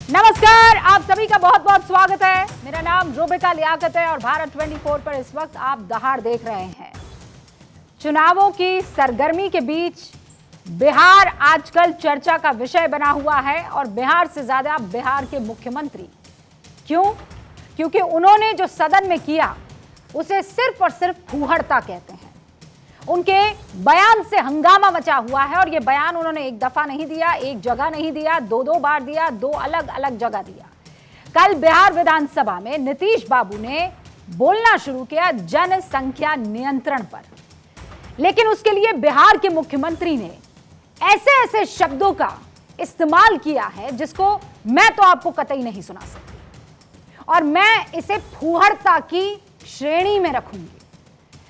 नमस्कार, आप सभी का बहुत बहुत स्वागत है। मेरा नाम रूबिका लियाकत है और भारत 24 पर इस वक्त आप दहाड़ देख रहे हैं। चुनावों की सरगर्मी के बीच बिहार आजकल चर्चा का विषय बना हुआ है और बिहार से ज्यादा बिहार के मुख्यमंत्री। क्यों? क्योंकि उन्होंने जो सदन में किया उसे सिर्फ और सिर्फ फूहड़ता कहते हैं। उनके बयान से हंगामा मचा हुआ है और यह बयान उन्होंने एक दफा नहीं दिया, एक जगह नहीं दिया, दो बार दिया, दो अलग अलग जगह दिया। कल बिहार विधानसभा में नीतीश बाबू ने बोलना शुरू किया जनसंख्या नियंत्रण पर, लेकिन उसके लिए बिहार के मुख्यमंत्री ने ऐसे ऐसे शब्दों का इस्तेमाल किया है जिसको मैं तो आपको कतई नहीं सुना सकती और मैं इसे फूहड़ता की श्रेणी में रखूंगी।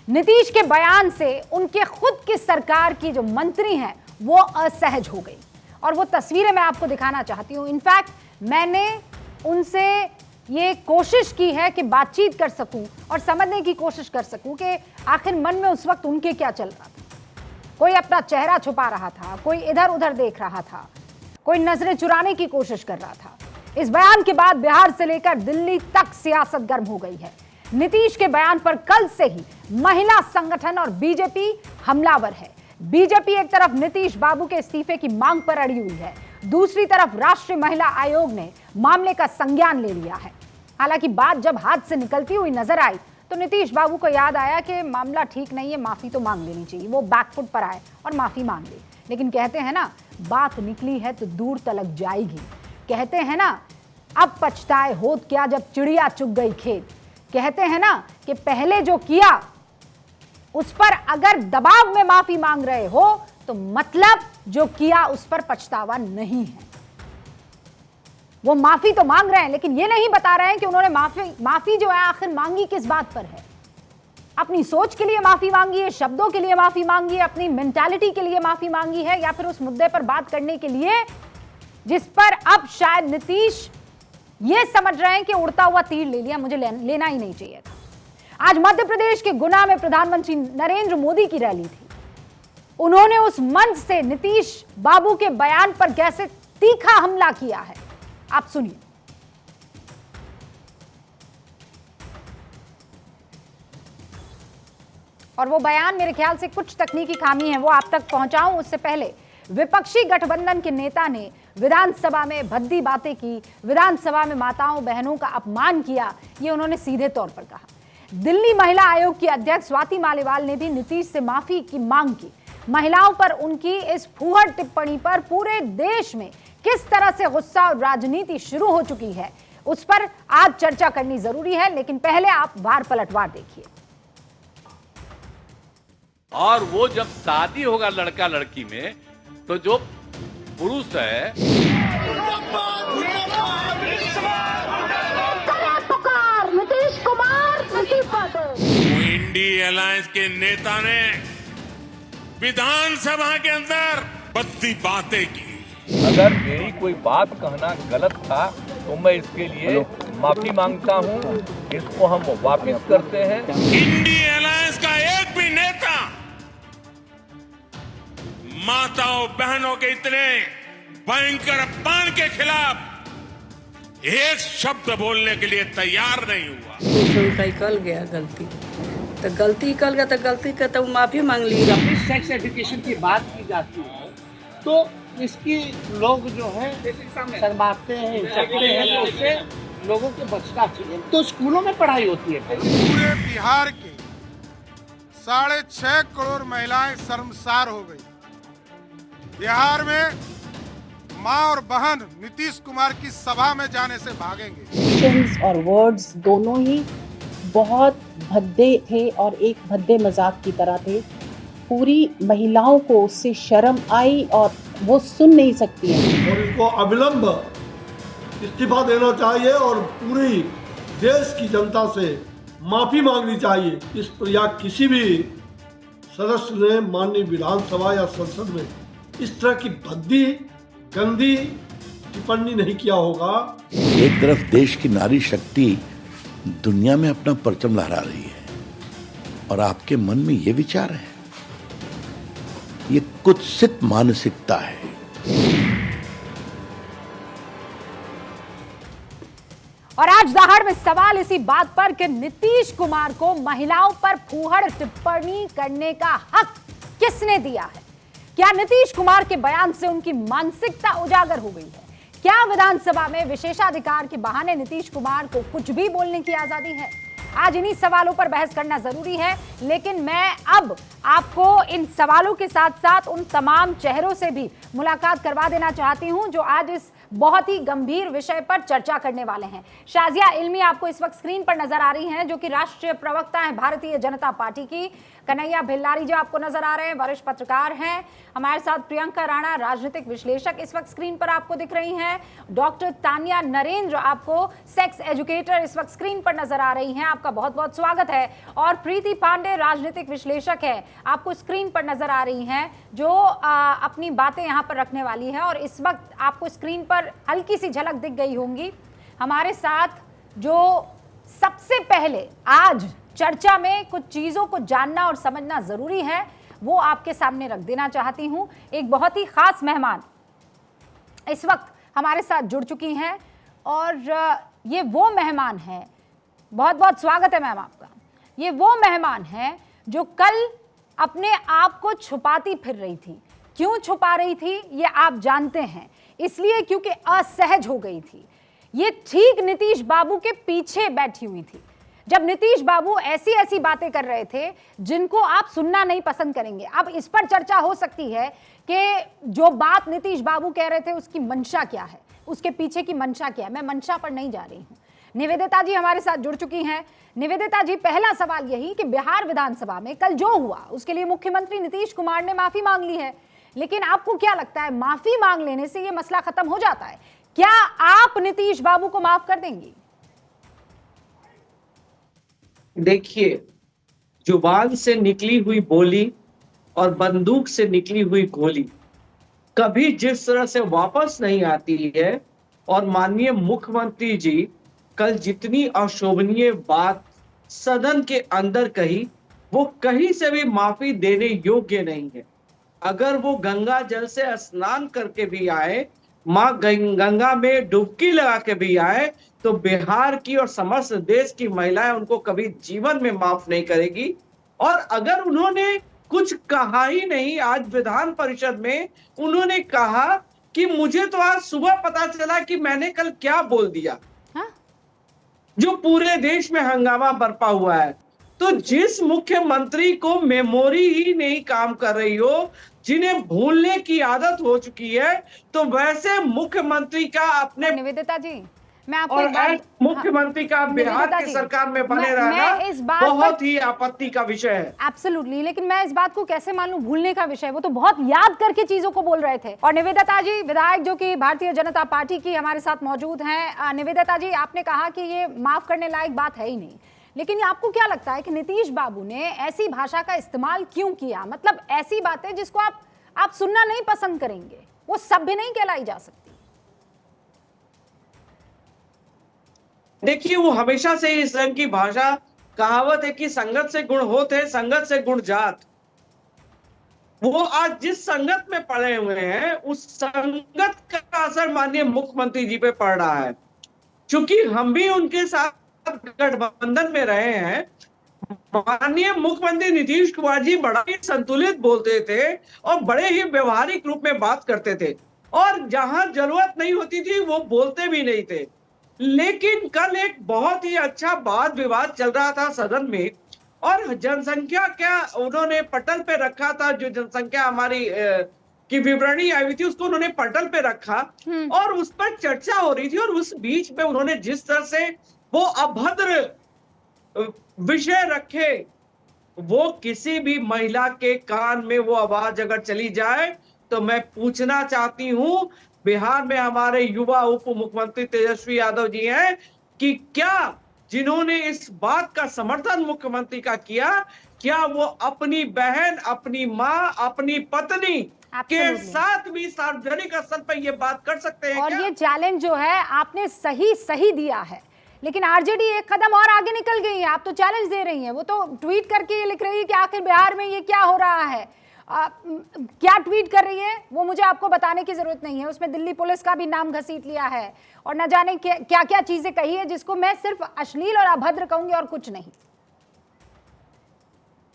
नीतीश के बयान से उनके खुद की सरकार की जो मंत्री हैं वो असहज हो गई और वो तस्वीरें मैं आपको दिखाना चाहती हूं। इनफैक्ट मैंने उनसे ये कोशिश की है कि बातचीत कर सकूं और समझने की कोशिश कर सकूं कि आखिर मन में उस वक्त उनके क्या चल रहा था। कोई अपना चेहरा छुपा रहा था, कोई इधर उधर देख रहा था, कोई नजरें चुराने की कोशिश कर रहा था। इस बयान के बाद बिहार से लेकर दिल्ली तक सियासत गर्म हो गई है। नीतीश के बयान पर कल से ही महिला संगठन और बीजेपी हमलावर है। बीजेपी एक तरफ नीतीश बाबू के इस्तीफे की मांग पर अड़ी हुई है, दूसरी तरफ राष्ट्रीय महिला आयोग ने मामले का संज्ञान ले लिया है। हालांकि बात जब हाथ से निकलती हुई नजर आई तो नीतीश बाबू को याद आया कि मामला ठीक नहीं है, माफी तो मांग लेनी चाहिए। वो बैकफुट पर आए और माफी मांग ली। लेकिन कहते हैं ना, बात निकली है तो दूर तलक जाएगी। कहते हैं ना, अब पछताए होत क्या जब चिड़िया चुग गई खेत। कहते हैं ना कि पहले जो किया उस पर अगर दबाव में माफी मांग रहे हो तो मतलब जो किया उस पर पछतावा नहीं है। वो माफी तो मांग रहे हैं लेकिन ये नहीं बता रहे हैं कि उन्होंने माफी जो है आखिर मांगी किस बात पर है। अपनी सोच के लिए माफी मांगी है, शब्दों के लिए माफी मांगी है, अपनी मेंटालिटी के लिए माफी मांगी है, या फिर उस मुद्दे पर बात करने के लिए जिस पर अब शायद नीतीश ये समझ रहे हैं कि उड़ता हुआ तीर ले लिया, मुझे लेना ही नहीं चाहिए था। आज मध्य प्रदेश के गुना में प्रधानमंत्री नरेंद्र मोदी की रैली थी। उन्होंने उस मंच से नीतीश बाबू के बयान पर कैसे तीखा हमला किया है, आप सुनिए। और वो बयान मेरे ख्याल से कुछ तकनीकी खामी है, वो आप तक पहुंचाऊं उससे पहले विपक्षी गठबंधन के नेता ने विधानसभा में भद्दी बातें की, विधानसभा में माताओं बहनों का अपमान किया, ये उन्होंने सीधे तौर पर कहा। दिल्ली महिला आयोग की अध्यक्ष स्वाति मालीवाल ने भी नीतीश से माफी की मांग की। महिलाओं पर उनकी इस फूहड़ टिप्पणी पर पूरे देश में किस तरह से गुस्सा और राजनीति शुरू हो चुकी है उस पर आज चर्चा करनी जरूरी है। लेकिन पहले आप वार पलटवार देखिए। और वो जब शादी होगा लड़का लड़की में तो जो पुरुष है नीतीश कुमार, इंडी अलायंस के नेता ने विधानसभा के अंदर बद्दी बातें की। अगर मेरी कोई बात कहना गलत था तो मैं इसके लिए माफी मांगता हूं। इसको हम वापस करते हैं। इंडी अलायंस का एक भी नेता माताओं बहनों के इतने भयंकर अपमान के खिलाफ एक शब्द बोलने के लिए तैयार नहीं हुआ। कल गया गलती तो गलती कल गया तो गलती का तो माफी मांग ली। जब सेक्स एजुकेशन की बात की जाती है तो इसकी लोग जो है शर्माते हैं, हिचकते हैं, तो उससे लोगों को बचना चाहिए। तो स्कूलों में पढ़ाई होती है। पूरे बिहार के 6.5 करोड़ महिलाएं शर्मसार हो गई। बिहार में माँ और बहन नीतीश कुमार की सभा में जाने से भागेंगे। और वर्ड्स दोनों ही बहुत भद्दे थे और एक भद्दे मजाक की तरह थे। पूरी महिलाओं को उससे शर्म आई और वो सुन नहीं सकती हैं। और इनको अविलंब इस्तीफा देना चाहिए और पूरी देश की जनता से माफी मांगनी चाहिए। इस पर या किसी भी सदस्य ने माननीय विधानसभा या संसद में इस तरह की भद्दी गंदी टिप्पणी नहीं किया होगा। एक तरफ देश की नारी शक्ति दुनिया में अपना परचम लहरा रही है और आपके मन में ये विचार है, ये कुत्सित मानसिकता है। और आज दहाड़ में सवाल इसी बात पर कि नीतीश कुमार को महिलाओं पर फूहड़ टिप्पणी करने का हक किसने दिया है? क्या नीतीश कुमार के बयान से उनकी मानसिकता उजागर हो गई है? क्या विधानसभा में विशेषाधिकार के बहाने नीतीश कुमार को कुछ भी बोलने की आजादी है? आज इन्हीं सवालों पर बहस करना जरूरी है, लेकिन मैं अब आपको इन सवालों के साथ साथ उन तमाम चेहरों से भी मुलाकात करवा देना चाहती हूं जो आज इस बहुत ही गंभीर विषय पर चर्चा करने वाले हैं। शाजिया इल्मी आपको इस वक्त स्क्रीन पर नजर आ रही हैं, जो कि राष्ट्रीय प्रवक्ता हैं भारतीय जनता पार्टी की। कन्हैया भिल्लारी जो आपको नजर आ रहे हैं, वरिष्ठ पत्रकार हैं। हमारे साथ प्रियंका राणा, राजनीतिक विश्लेषक, इस वक्त स्क्रीन पर आपको दिख रही हैं। डॉक्टर तानिया नरेंद्र आपको सेक्स एजुकेटर इस वक्त स्क्रीन पर नजर आ रही हैं, आपका बहुत बहुत स्वागत है। और प्रीति पांडे राजनीतिक विश्लेषक है, आपको स्क्रीन पर नजर आ रही हैं, जो अपनी बातें यहाँ पर रखने वाली है। और इस वक्त आपको स्क्रीन पर हल्की सी झलक दिख गई होंगी। हमारे साथ जो सबसे पहले आज चर्चा में कुछ चीजों को जानना और समझना जरूरी है, वो आपके सामने रख देना चाहती हूं। एक बहुत ही खास मेहमान इस वक्त हमारे साथ जुड़ चुकी हैं और ये वो मेहमान है, बहुत बहुत स्वागत है मैम आपका। ये वो मेहमान है जो कल अपने आप को छुपाती फिर रही थी। क्यों छुपा रही थी ये आप जानते हैं, इसलिए क्योंकि असहज हो गई थी। ये ठीक नीतीश बाबू के पीछे बैठी हुई थी, जब नीतीश बाबू ऐसी ऐसी बातें कर रहे थे जिनको आप सुनना नहीं पसंद करेंगे। अब इस पर चर्चा हो सकती है कि जो बात नीतीश बाबू कह रहे थे उसकी मंशा क्या है, उसके पीछे की मंशा क्या है। मैं मंशा पर नहीं जा रही हूं। निवेदिता जी हमारे साथ जुड़ चुकी हैं। निवेदिता जी, पहला सवाल यही कि बिहार विधानसभा में कल जो हुआ उसके लिए मुख्यमंत्री नीतीश कुमार ने माफी मांग ली है, लेकिन आपको क्या लगता है माफी मांग लेने से ये मसला खत्म हो जाता है? क्या आप नीतीश बाबू को माफ कर देंगी? देखिए, जुबान से निकली हुई बोली और बंदूक से निकली हुई गोली कभी जिस तरह से वापस नहीं आती है। और माननीय मुख्यमंत्री जी कल जितनी अशोभनीय बात सदन के अंदर कही, वो कहीं से भी माफी देने योग्य नहीं है। अगर वो गंगा जल से स्नान करके भी आए, माँ गंगा में डुबकी लगा के भी आए, तो बिहार की और समस्त देश की महिलाएं उनको कभी जीवन में माफ नहीं करेगी। और अगर उन्होंने कुछ कहा ही नहीं, आज विधान परिषद में उन्होंने कहा कि मुझे तो आज सुबह पता चला कि मैंने कल क्या बोल दिया, जो पूरे देश में हंगामा बरपा हुआ है। तो जिस मुख्यमंत्री को मेमोरी ही नहीं काम कर रही हो, जिन्हें भूलने की आदत हो चुकी है, तो वैसे मुख्यमंत्री का अपने निवेदिता जी, मैं आपको और मुख्यमंत्री का बिहार की सरकार में बने रहना बहुत ही आपत्ति का विषय है। एब्सोल्युटली, लेकिन मैं इस बात को कैसे मान लूं? भूलने का विषय, वो तो बहुत याद करके चीजों को बोल रहे थे। और निवेदिता जी, विधायक जो कि भारतीय जनता पार्टी की हमारे साथ मौजूद हैं। निवेदिता जी, आपने कहा कि ये माफ करने लायक बात है ही नहीं, लेकिन आपको क्या लगता है कि नीतीश बाबू ने ऐसी भाषा का इस्तेमाल क्यों किया? मतलब ऐसी बातें जिसको आप सुनना नहीं पसंद करेंगे, वो सभ्य नहीं कहलाई जा सकती। देखिए, वो हमेशा से इस रंग की भाषा, कहावत है कि संगत से गुण होत है, संगत से गुण जात। वो आज जिस संगत में पड़े हुए हैं, उस संगत का असर माननीय मुख्यमंत्री जी पे पड़ रहा है। क्योंकि हम भी उनके साथ गठबंधन में रहे हैं। माननीय मुख्यमंत्री नीतीश कुमार जी बड़ा ही संतुलित बोलते थे और बड़े ही व्यवहारिक रूप में बात करते थे, और जहां जरूरत नहीं होती थी वो बोलते भी नहीं थे। लेकिन कल एक बहुत ही अच्छा वाद विवाद चल रहा था सदन में, और जनसंख्या क्या उन्होंने पटल पे रखा था, जो जनसंख्या हमारी की विवरणी आई हुई थी उसको उन्होंने पटल पे रखा और उस पर चर्चा हो रही थी। और उस बीच में उन्होंने जिस तरह से वो अभद्र विषय रखे, वो किसी भी महिला के कान में वो आवाज अगर चली जाए, तो मैं पूछना चाहती हूं, बिहार में हमारे युवा उप मुख्यमंत्री तेजस्वी यादव जी हैं कि क्या जिन्होंने इस बात का समर्थन मुख्यमंत्री का किया, क्या वो अपनी बहन, अपनी मां, अपनी पत्नी के साथ भी सार्वजनिक स्तर पर ये बात कर सकते हैं? और क्या? ये चैलेंज जो है आपने सही दिया है, लेकिन आरजेडी एक कदम और आगे निकल गई है। आप तो चैलेंज दे रही हैं, वो तो ट्वीट करके ये लिख रही है कि आखिर बिहार में ये क्या हो रहा है। क्या ट्वीट कर रही है वो मुझे आपको बताने की जरूरत नहीं है। उसमें दिल्ली पुलिस का भी नाम घसीट लिया है और न जाने क्या क्या चीजें कही है, जिसको मैं सिर्फ अश्लील और अभद्र कहूंगी और कुछ नहीं।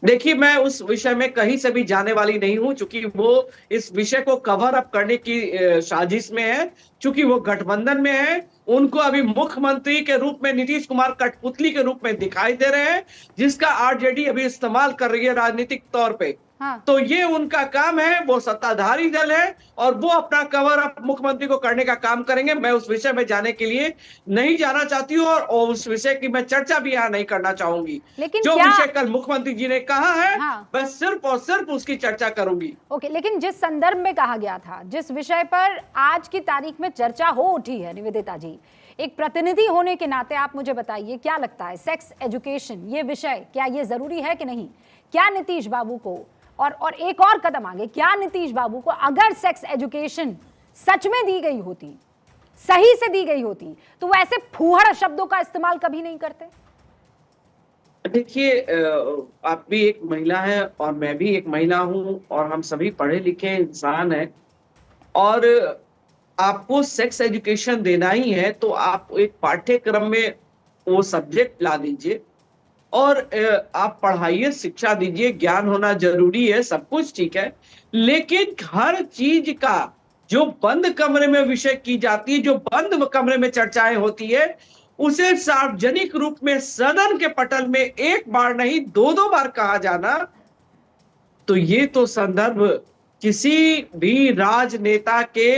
देखिए, मैं उस विषय में कहीं से भी जाने वाली नहीं हूं, चूंकि वो इस विषय को कवर अप करने की साजिश में है। चूंकि वो गठबंधन में है, उनको अभी मुख्यमंत्री के रूप में नीतीश कुमार कठपुतली के रूप में दिखाई दे रहे हैं, जिसका आरजेडी अभी इस्तेमाल कर रही है राजनीतिक तौर पे। हाँ। तो ये उनका काम है, वो सत्ताधारी दल है और वो अपना कवर अप मुख्यमंत्री को करने का काम करेंगे। मैं उस विषय में जाने के लिए नहीं जाना चाहती हूँ और उस विषय की मैं चर्चा भी यहाँ नहीं करना चाहूंगी। लेकिन जो विषय कल मुख्यमंत्री जी ने कहा है, हाँ। मैं सिर्फ और सिर्फ उसकी चर्चा करूंगी। ओके, लेकिन जिस संदर्भ में कहा गया था, जिस विषय पर आज की तारीख में चर्चा हो उठी है, निवेदिता जी एक प्रतिनिधि होने के नाते आप मुझे बताइए, क्या लगता है सेक्स एजुकेशन ये विषय क्या ये जरूरी है कि नहीं? क्या नीतीश बाबू को और एक और कदम आगे, क्या नीतीश बाबू को अगर सेक्स एजुकेशन सच में दी गई होती, सही से दी गई होती, तो वो ऐसे फूहड़ शब्दों का इस्तेमाल कभी नहीं करते? देखिए, आप भी एक महिला है और मैं भी एक महिला हूं और हम सभी पढ़े लिखे इंसान हैं और आपको सेक्स एजुकेशन देना ही है तो आप एक पाठ्यक्रम में वो सब्जेक्ट ला दीजिए और आप पढ़ाइए, शिक्षा दीजिए। ज्ञान होना जरूरी है, सब कुछ ठीक है, लेकिन हर चीज का जो बंद कमरे में विषय की जाती है, जो बंद कमरे में चर्चाएं होती है, उसे सार्वजनिक रूप में सदन के पटल में एक बार नहीं दो बार कहा जाना, तो ये तो संदर्भ किसी भी राजनेता के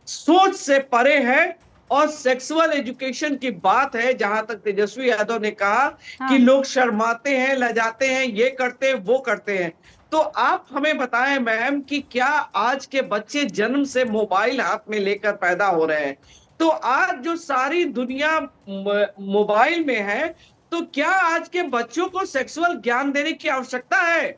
सोच से परे है। और सेक्सुअल एजुकेशन की बात है, जहां तक तेजस्वी यादव ने कहा कि लोग शर्माते हैं, लजाते हैं, ये करते हैं, वो करते हैं, तो आप हमें बताएं मैम कि क्या आज के बच्चे जन्म से मोबाइल हाथ में लेकर पैदा हो रहे हैं? तो आज जो सारी दुनिया मोबाइल में है, तो क्या आज के बच्चों को सेक्सुअल ज्ञान देने की आवश्यकता है?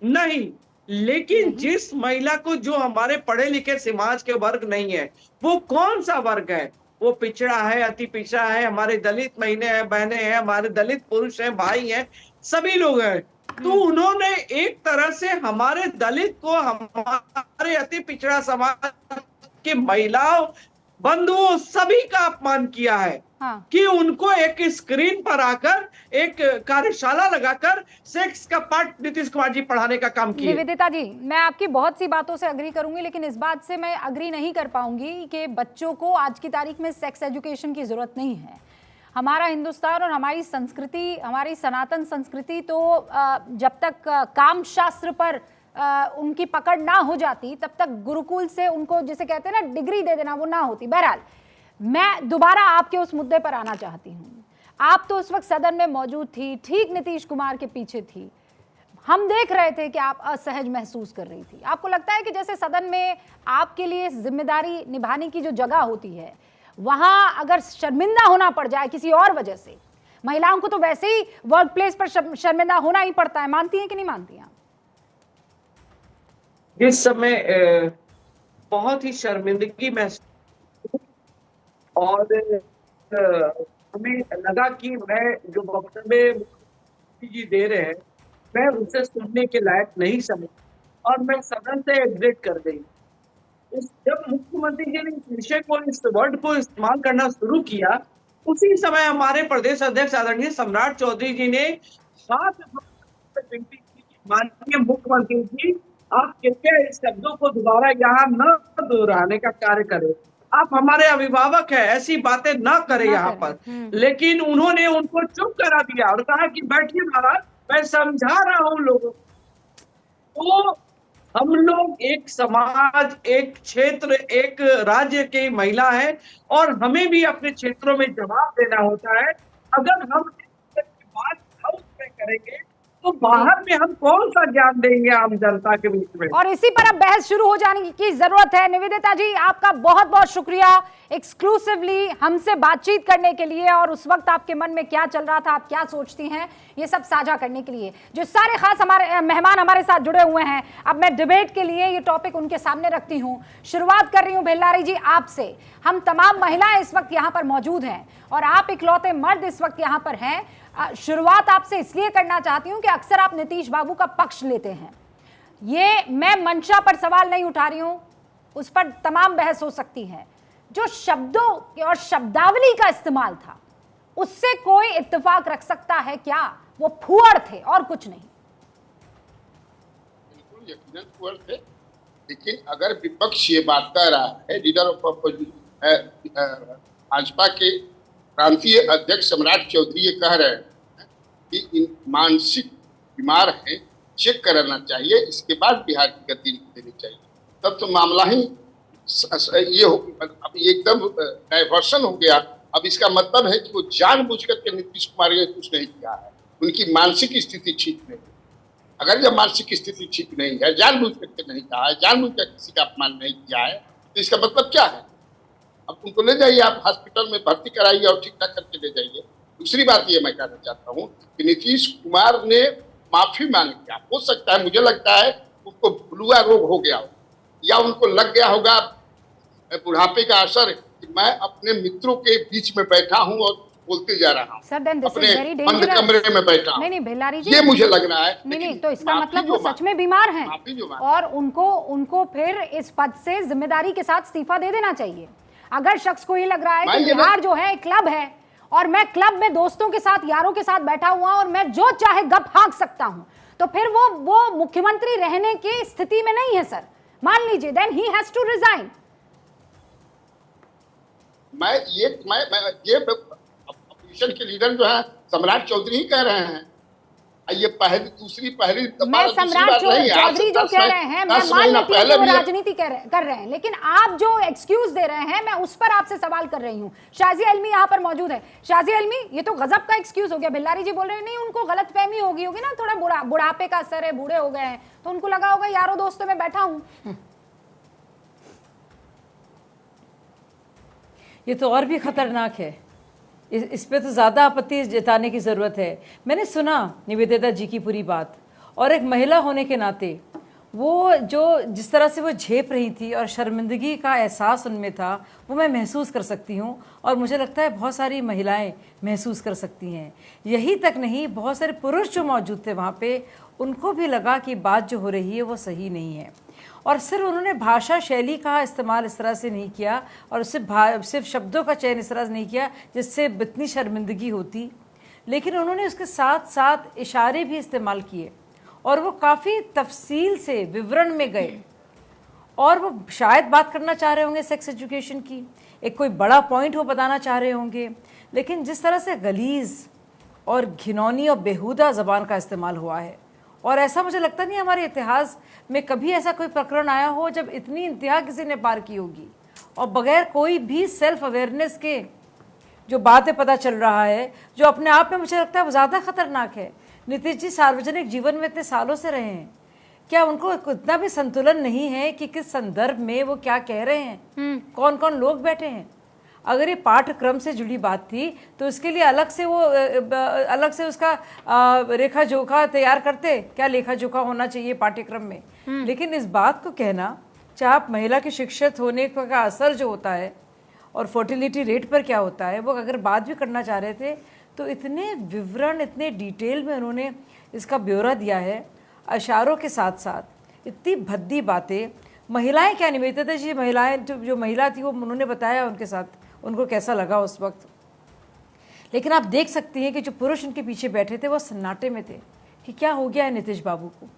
नहीं। लेकिन जिस महिला को, जो हमारे पढ़े लिखे समाज के वर्ग नहीं है, वो कौन सा वर्ग है? वो पिछड़ा है, अति पिछड़ा है, हमारे दलित महीने हैं, बहनें हैं, हमारे दलित पुरुष हैं, भाई हैं, सभी लोग हैं। तो उन्होंने एक तरह से हमारे दलित को, हमारे अति पिछड़ा समाज के महिलाओं, बंधुओं, सभी का अपमान किया है। हाँ। कि उनको एक स्क्रीन पर आकर एक कार्यशाला लगाकर सेक्स का पाठ नीतीश कुमार जी पढ़ाने का काम किया। निवेदिता जी, मैं आपकी बहुत सी बातों से अग्री करूंगी, लेकिन इस बात से मैं अग्री नहीं कर पाऊंगी कि बच्चों को आज की तारीख में सेक्स एजुकेशन की जरूरत नहीं है। हमारा हिंदुस्तान और हमारी संस्कृति, हमारी सनातन संस्कृति तो जब तक काम शास्त्र पर उनकी पकड़ ना हो जाती, तब तक गुरुकुल से उनको, जिसे कहते हैं ना, डिग्री दे देना, वो ना होती। बहरहाल, मैं दोबारा आपके उस मुद्दे पर आना चाहती हूँ। आप तो उस वक्त सदन में मौजूद थी, ठीक नीतीश कुमार के पीछे थी, हम देख रहे थे कि आप असहज महसूस कर रही थी। आपको लगता है कि जैसे सदन में आपके लिए जिम्मेदारी निभाने की जो जगह होती है, वहां अगर शर्मिंदा होना पड़ जाए किसी और वजह से, महिलाओं को तो वैसे ही वर्क प्लेस पर शर्मिंदा होना ही पड़ता है, मानती हैं कि नहीं मानती हैं? इस समय बहुत ही शर्मिंदगी महसूस और हमें लगा कि मैं जो वक्तव्य जी दे रहे हैं, मैं उसे सुनने के लायक नहीं समझ और मैं सदन से एग्जिट कर गई। जब मुख्यमंत्री जी ने इस विषय को, इस वर्ड को इस्तेमाल करना शुरू किया, उसी समय हमारे प्रदेश अध्यक्ष आदरणीय सम्राट चौधरी जी ने माननीय मुख्यमंत्री जी, आप कृपया इस शब्दों को दोबारा यहाँ न दोहराने का कार्य करें। आप हमारे अभिभावक हैं, ऐसी बातें न करें यहाँ पर। लेकिन उन्होंने उनको चुप करा दिया और कहा कि बैठिए महाराज, मैं समझा रहा हूँ लोगों को। तो हम लोग एक समाज, एक क्षेत्र, एक राज्य की महिला है और हमें भी अपने क्षेत्रों में जवाब देना होता है। अगर हम बात हाउस में करेंगे तो बाहर में हम कौन सा ज्ञान देंगे आम जनता के बीच में? और इसी पर अब बहस शुरू हो जाने की जरूरत है। निवेदिता जी, आपका बहुत बहुत शुक्रिया एक्सक्लूसिवली हमसे बातचीत करने के लिए और उस वक्त आपके मन में क्या चल रहा था, आप क्या सोचती हैं, ये सब साझा करने के लिए। जो सारे खास हमारे मेहमान हमारे साथ जुड़े हुए हैं, अब मैं डिबेट के लिए ये टॉपिक उनके सामने रखती हूँ। शुरुआत कर रही हूँ भेल्लारी जी आपसे। हम तमाम महिलाएं इस वक्त यहाँ पर मौजूद हैं और आप इकलौते मर्द इस वक्त यहाँ पर हैं। शुरुआत आपसे इसलिए करना चाहती हूँ कि अक्सर आप नीतीश बाबू का पक्ष लेते हैं। ये मैं मंशा पर सवाल नहीं उठा रही हूं, उस पर तमाम बहस हो सकती है। जो शब्दों और शब्दावली का इस्तेमाल था उससे कोई इत्तेफाक रख सकता है क्या? वो फुअड़ थे और कुछ नहीं। बिल्कुल यकीनन फुअड़ थे, लेकिन अगर विपक्ष ये बात कर रहा है, लीडर ऑफ भाजपा के प्रांतीय अध्यक्ष सम्राट चौधरी ये कह रहे हैं कि इन मानसिक बीमार हैं, चेक कराना चाहिए, इसके बाद बिहार की गति देनी चाहिए, तब तो मामला ही ये अब एकदम डाइवर्सन हो गया। अब इसका मतलब है कि वो जानबूझ करके नीतीश कुमार ने कुछ नहीं किया है, उनकी मानसिक स्थिति ठीक नहीं है। अगर जब मानसिक स्थिति ठीक नहीं है, जानबूझ करके नहीं कहा है, जानबूझ कर किसी का अपमान नहीं किया है, तो इसका मतलब क्या है? अब उनको ले जाइए, आप हॉस्पिटल में भर्ती कराइए और ठीक ठाक करके ले जाइए। दूसरी बात ये मैं कहना चाहता हूँ कि नीतीश कुमार ने माफी मांग लिया। हो सकता है, मुझे लगता है उनको बुलुआ रोग हो गया हो, या उनको लग गया होगा बुढ़ापे का असर कि मैं अपने मित्रों के बीच में बैठा हूँ और बोलते जा रहा हूँ, अपने बंद कमरे में बैठा हूँ। नहीं बेल्लारी जी, ये मुझे लग रहा है। नहीं, तो इसका मतलब वो सच में बीमार हैं और उनको फिर इस पद से जिम्मेदारी के साथ इस्तीफा दे देना चाहिए। अगर शख्स को ये लग रहा है कि बिहार जो है क्लब है और मैं क्लब में दोस्तों के साथ, यारों के साथ बैठा हुआ और मैं जो चाहे गप हाँक सकता हूं, तो फिर वो मुख्यमंत्री रहने की स्थिति में नहीं है सर। मान लीजिए, then he has to resign. ये अपोजिशन के लीडर जो है सम्राट चौधरी ही कह रहे हैं। ये पहली मैं सम्राट चौधरी जो कह रहे हैं, मैं मान लेती हूं वो राजनीति कर रहे हैं, लेकिन आप जो एक्सक्यूज दे रहे हैं, मैं उस पर आपसे सवाल कर रही हूं। शाजी अलमी यहाँ पर मौजूद है। शाजी अलमी, ये तो गजब का एक्सक्यूज हो गया। बिल्लारी जी बोल रहे हैं नहीं, उनको गलतफहमी होगी ना, थोड़ा बुढ़ापे का असर है, बूढ़े हो गए हैं, तो उनको लगा होगा यारों दोस्तों में बैठा हूं। ये तो और भी खतरनाक है। इस पे तो ज़्यादा आपत्ति जताने की ज़रूरत है। मैंने सुना निवेदिता जी की पूरी बात, और एक महिला होने के नाते वो जिस तरह से वो झेप रही थी और शर्मिंदगी का एहसास उनमें था, वो मैं महसूस कर सकती हूँ, और मुझे लगता है बहुत सारी महिलाएं महसूस कर सकती हैं। यही तक नहीं, बहुत सारे पुरुष जो मौजूद थे वहाँ पे, उनको भी लगा कि बात जो हो रही है वो सही नहीं है। और सिर्फ उन्होंने भाषा शैली का इस्तेमाल इस तरह से नहीं किया, और सिर्फ शब्दों का चयन इस तरह से नहीं किया जिससे इतनी शर्मिंदगी होती, लेकिन उन्होंने उसके साथ साथ इशारे भी इस्तेमाल किए, और वो काफ़ी तफसील से विवरण में गए, और वो शायद बात करना चाह रहे होंगे सेक्स एजुकेशन की, एक कोई बड़ा पॉइंट वो बताना चाह रहे होंगे, लेकिन जिस तरह से गलीज़ और घिनौनी और बेहुदा ज़बान का इस्तेमाल हुआ है, और ऐसा मुझे लगता नहीं हमारे इतिहास में कभी ऐसा कोई प्रकरण आया हो जब इतनी इंतहा किसी ने पार की होगी, और बगैर कोई भी सेल्फ अवेयरनेस के जो बातें पता चल रहा है, जो अपने आप में मुझे लगता है वो ज़्यादा खतरनाक है। नीतीश जी सार्वजनिक जीवन में इतने सालों से रहे हैं, क्या उनको इतना भी संतुलन नहीं है कि किस संदर्भ में वो क्या कह रहे हैं, कौन कौन लोग बैठे हैं? अगर ये पाठ्यक्रम से जुड़ी बात थी तो इसके लिए अलग से उसका रेखा जोखा तैयार करते, क्या लेखा जोखा होना चाहिए पाठ्यक्रम में। लेकिन इस बात को कहना, चाहे आप महिला के शिक्षित होने का असर जो होता है और फर्टिलिटी रेट पर क्या होता है, वो अगर बात भी करना चाह रहे थे तो इतने विवरण, इतने डिटेल में उन्होंने इसका ब्यौरा दिया है, इशारों के साथ साथ इतनी भद्दी बातें। महिलाएं क्या, निवेदिता जी महिलाएं जो महिला थी वो उन्होंने बताया उनके साथ उनको कैसा लगा उस वक्त, लेकिन आप देख सकती हैं कि जो पुरुष उनके पीछे बैठे थे वो सन्नाटे में थे कि क्या हो गया है नीतीश बाबू को।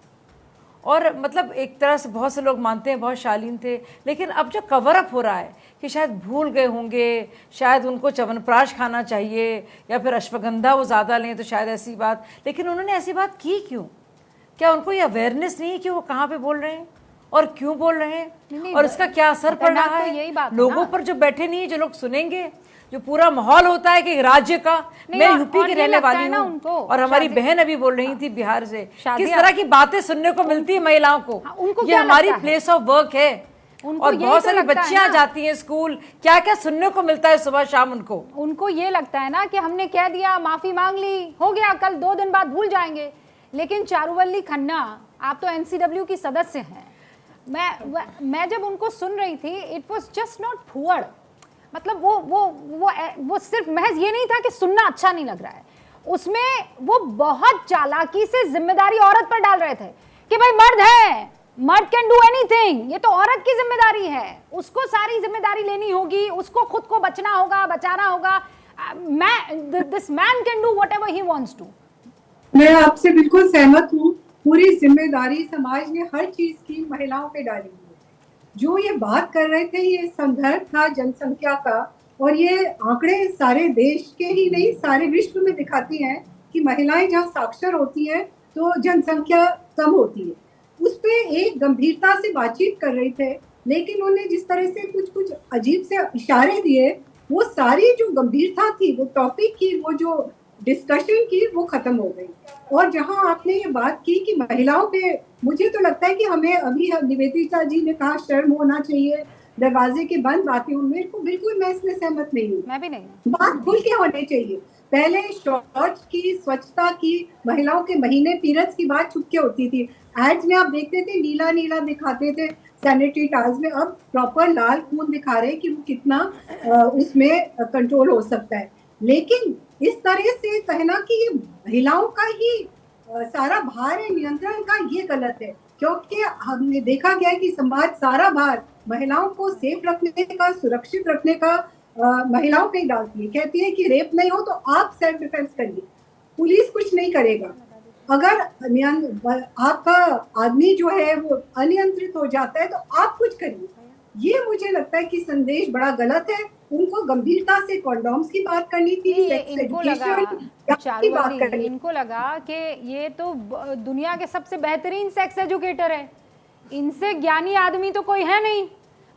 और मतलब एक तरह से बहुत से लोग मानते हैं बहुत शालीन थे, लेकिन अब जो कवर अप हो रहा है कि शायद भूल गए होंगे, शायद उनको च्यवनप्राश खाना चाहिए या फिर अश्वगंधा वो ज़्यादा लें तो शायद ऐसी बात, लेकिन उन्होंने ऐसी बात की क्यों? क्या उनको ये अवेयरनेस नहीं है कि वो कहाँ पे बोल रहे हैं और क्यों बोल रहे हैं, और इसका क्या असर पड़ रहा है लोगों पर जो बैठे नहीं है, जो लोग सुनेंगे, जो पूरा माहौल होता है कि राज्य का। मैं यूपी की रहने वाली हूँ और हमारी बहन अभी बोल रही थी बिहार से, किस तरह की बातें सुनने को मिलती है महिलाओं को। ये हमारी प्लेस ऑफ वर्क है, और बहुत सारी बच्चियां जाती हैं स्कूल, क्या क्या सुनने को मिलता है सुबह शाम। उनको ये लगता है ना कि हमने कह दिया, माफी मांग ली, हो गया, कल 2 दिन बाद भूल जाएंगे। लेकिन चारुवल्ली खन्ना, आप तो एनसीडब्ल्यू की सदस्य हैं, मैं जब उनको सुन रही थी, इट वाज जस्ट नॉट फुअड़। मतलब वो सिर्फ महज ये नहीं था कि सुनना अच्छा नहीं लग रहा है, उसमें वो बहुत चालाकी से जिम्मेदारी औरत पर डाल रहे थे कि भाई मर्द है, मर्द कैन डू एनीथिंग, ये तो औरत की जिम्मेदारी है, उसको सारी जिम्मेदारी लेनी होगी, उसको खुद को बचना होगा, बचाना होगा। This man can do whatever he wants to. मैं आपसे बिल्कुल सहमत हूँ। पूरी जिम्मेदारी समाज ने हर चीज की महिलाओं पे डाली है। जो ये बात कर रहे थे, ये संदर्भ था जनसंख्या का, और ये आंकड़े सारे देश के ही नहीं सारे विश्व में दिखाती हैं कि महिलाएं जहाँ साक्षर होती हैं तो जनसंख्या कम होती है। उस पे एक गंभीरता से बातचीत कर रहे थे, लेकिन उन्होंने जिस तरह से कुछ अजीब से इशारे दिए, वो सारी जो गंभीरता थी, वो टॉपिक की, वो जो डिस्कशन की, वो खत्म हो गई। और जहां आपने ये बात की कि महिलाओं पे, मुझे तो लगता है कि हमें अभी निवेदिता जी ने कहा शर्म होना चाहिए, दरवाजे के बंद बातें हूँ, मेरे को बिल्कुल, मैं इसमें सहमत नहीं हूँ। मैं भी नहीं। बात खुल के होनी चाहिए। पहले शौच की, स्वच्छता की, महिलाओं के महीने पीरियड्स की बात छुप के होती थी। एड्स में आप देखते थे नीला नीला दिखाते थे सैनिटरी टावर्स में, अब प्रॉपर लाल खून दिखा रहे हैं कि वो कितना उसमें कंट्रोल हो सकता है। लेकिन इस तरह से कहना कि ये महिलाओं का ही सारा भार है नियंत्रण का, ये गलत है, क्योंकि हमने देखा गया है कि समाज सारा भार महिलाओं को सेफ रखने का, सुरक्षित रखने का महिलाओं पे ही डालती है। कहती है कि रेप नहीं हो तो आप सेल्फ डिफेंस करिए, पुलिस कुछ नहीं करेगा। अगर आपका आदमी जो है वो अनियंत्रित हो जाता है तो आप कुछ करिए। ये मुझे लगता है कि संदेश बड़ा गलत है। उनको गंभीरता से कॉन्डोम्स की बात करनी थी, इनको लगा कि ये तो दुनिया के सबसे बेहतरीन सेक्स एजुकेटर है, इनसे ज्ञानी आदमी तो कोई है नहीं।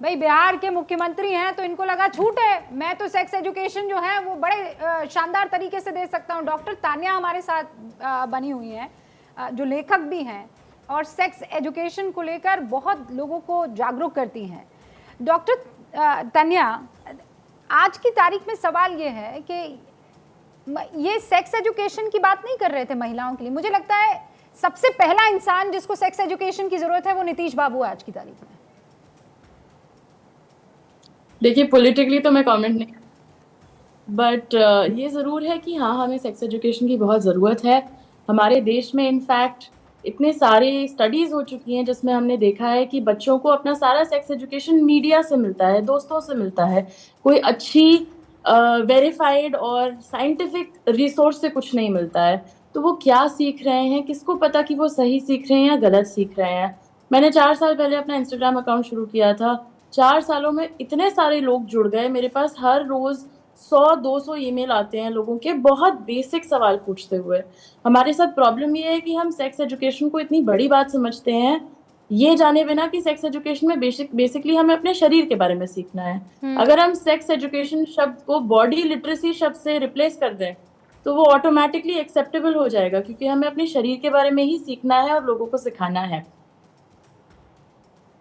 भाई बिहार के मुख्यमंत्री हैं तो इनको लगा छूट है, मैं तो सेक्स एजुकेशन जो है वो बड़े शानदार तरीके से दे सकता हूँ। डॉक्टर तान्या हमारे साथ बनी हुई हैं, जो लेखक भी हैं और सेक्स एजुकेशन को लेकर बहुत लोगों को जागरूक करती हैं। डॉक्टर तान्या, आज की तारीख में सवाल ये है कि ये सेक्स एजुकेशन की बात नहीं कर रहे थे महिलाओं के लिए। मुझे लगता है सबसे पहला इंसान जिसको सेक्स एजुकेशन की जरूरत है वो नीतीश बाबू है आज की तारीख में। देखिए, पॉलिटिकली तो मैं कमेंट नहीं, बट ये ज़रूर है कि हाँ, हमें सेक्स एजुकेशन की बहुत ज़रूरत है। हमारे देश में इनफैक्ट इतने सारे स्टडीज़ हो चुकी हैं जिसमें हमने देखा है कि बच्चों को अपना सारा सेक्स एजुकेशन मीडिया से मिलता है, दोस्तों से मिलता है, कोई अच्छी वेरीफाइड और साइंटिफिक रिसोर्स से कुछ नहीं मिलता है। तो वो क्या सीख रहे हैं, किसको पता कि वो सही सीख रहे हैं या गलत सीख रहे हैं। मैंने 4 साल पहले अपना इंस्टाग्राम अकाउंट शुरू किया था। 4 सालों में इतने सारे लोग जुड़ गए, मेरे पास हर रोज़ 100-200 ईमेल आते हैं लोगों के बहुत बेसिक सवाल पूछते हुए। हमारे साथ प्रॉब्लम ये है कि हम सेक्स एजुकेशन को इतनी बड़ी बात समझते हैं, ये जाने बिना कि सेक्स एजुकेशन में बेसिकली हमें अपने शरीर के बारे में सीखना है। अगर हम सेक्स एजुकेशन शब्द को बॉडी लिटरेसी शब्द से रिप्लेस कर दें तो वो ऑटोमेटिकली एक्सेप्टेबल हो जाएगा, क्योंकि हमें अपने शरीर के बारे में ही सीखना है और लोगों को सिखाना है।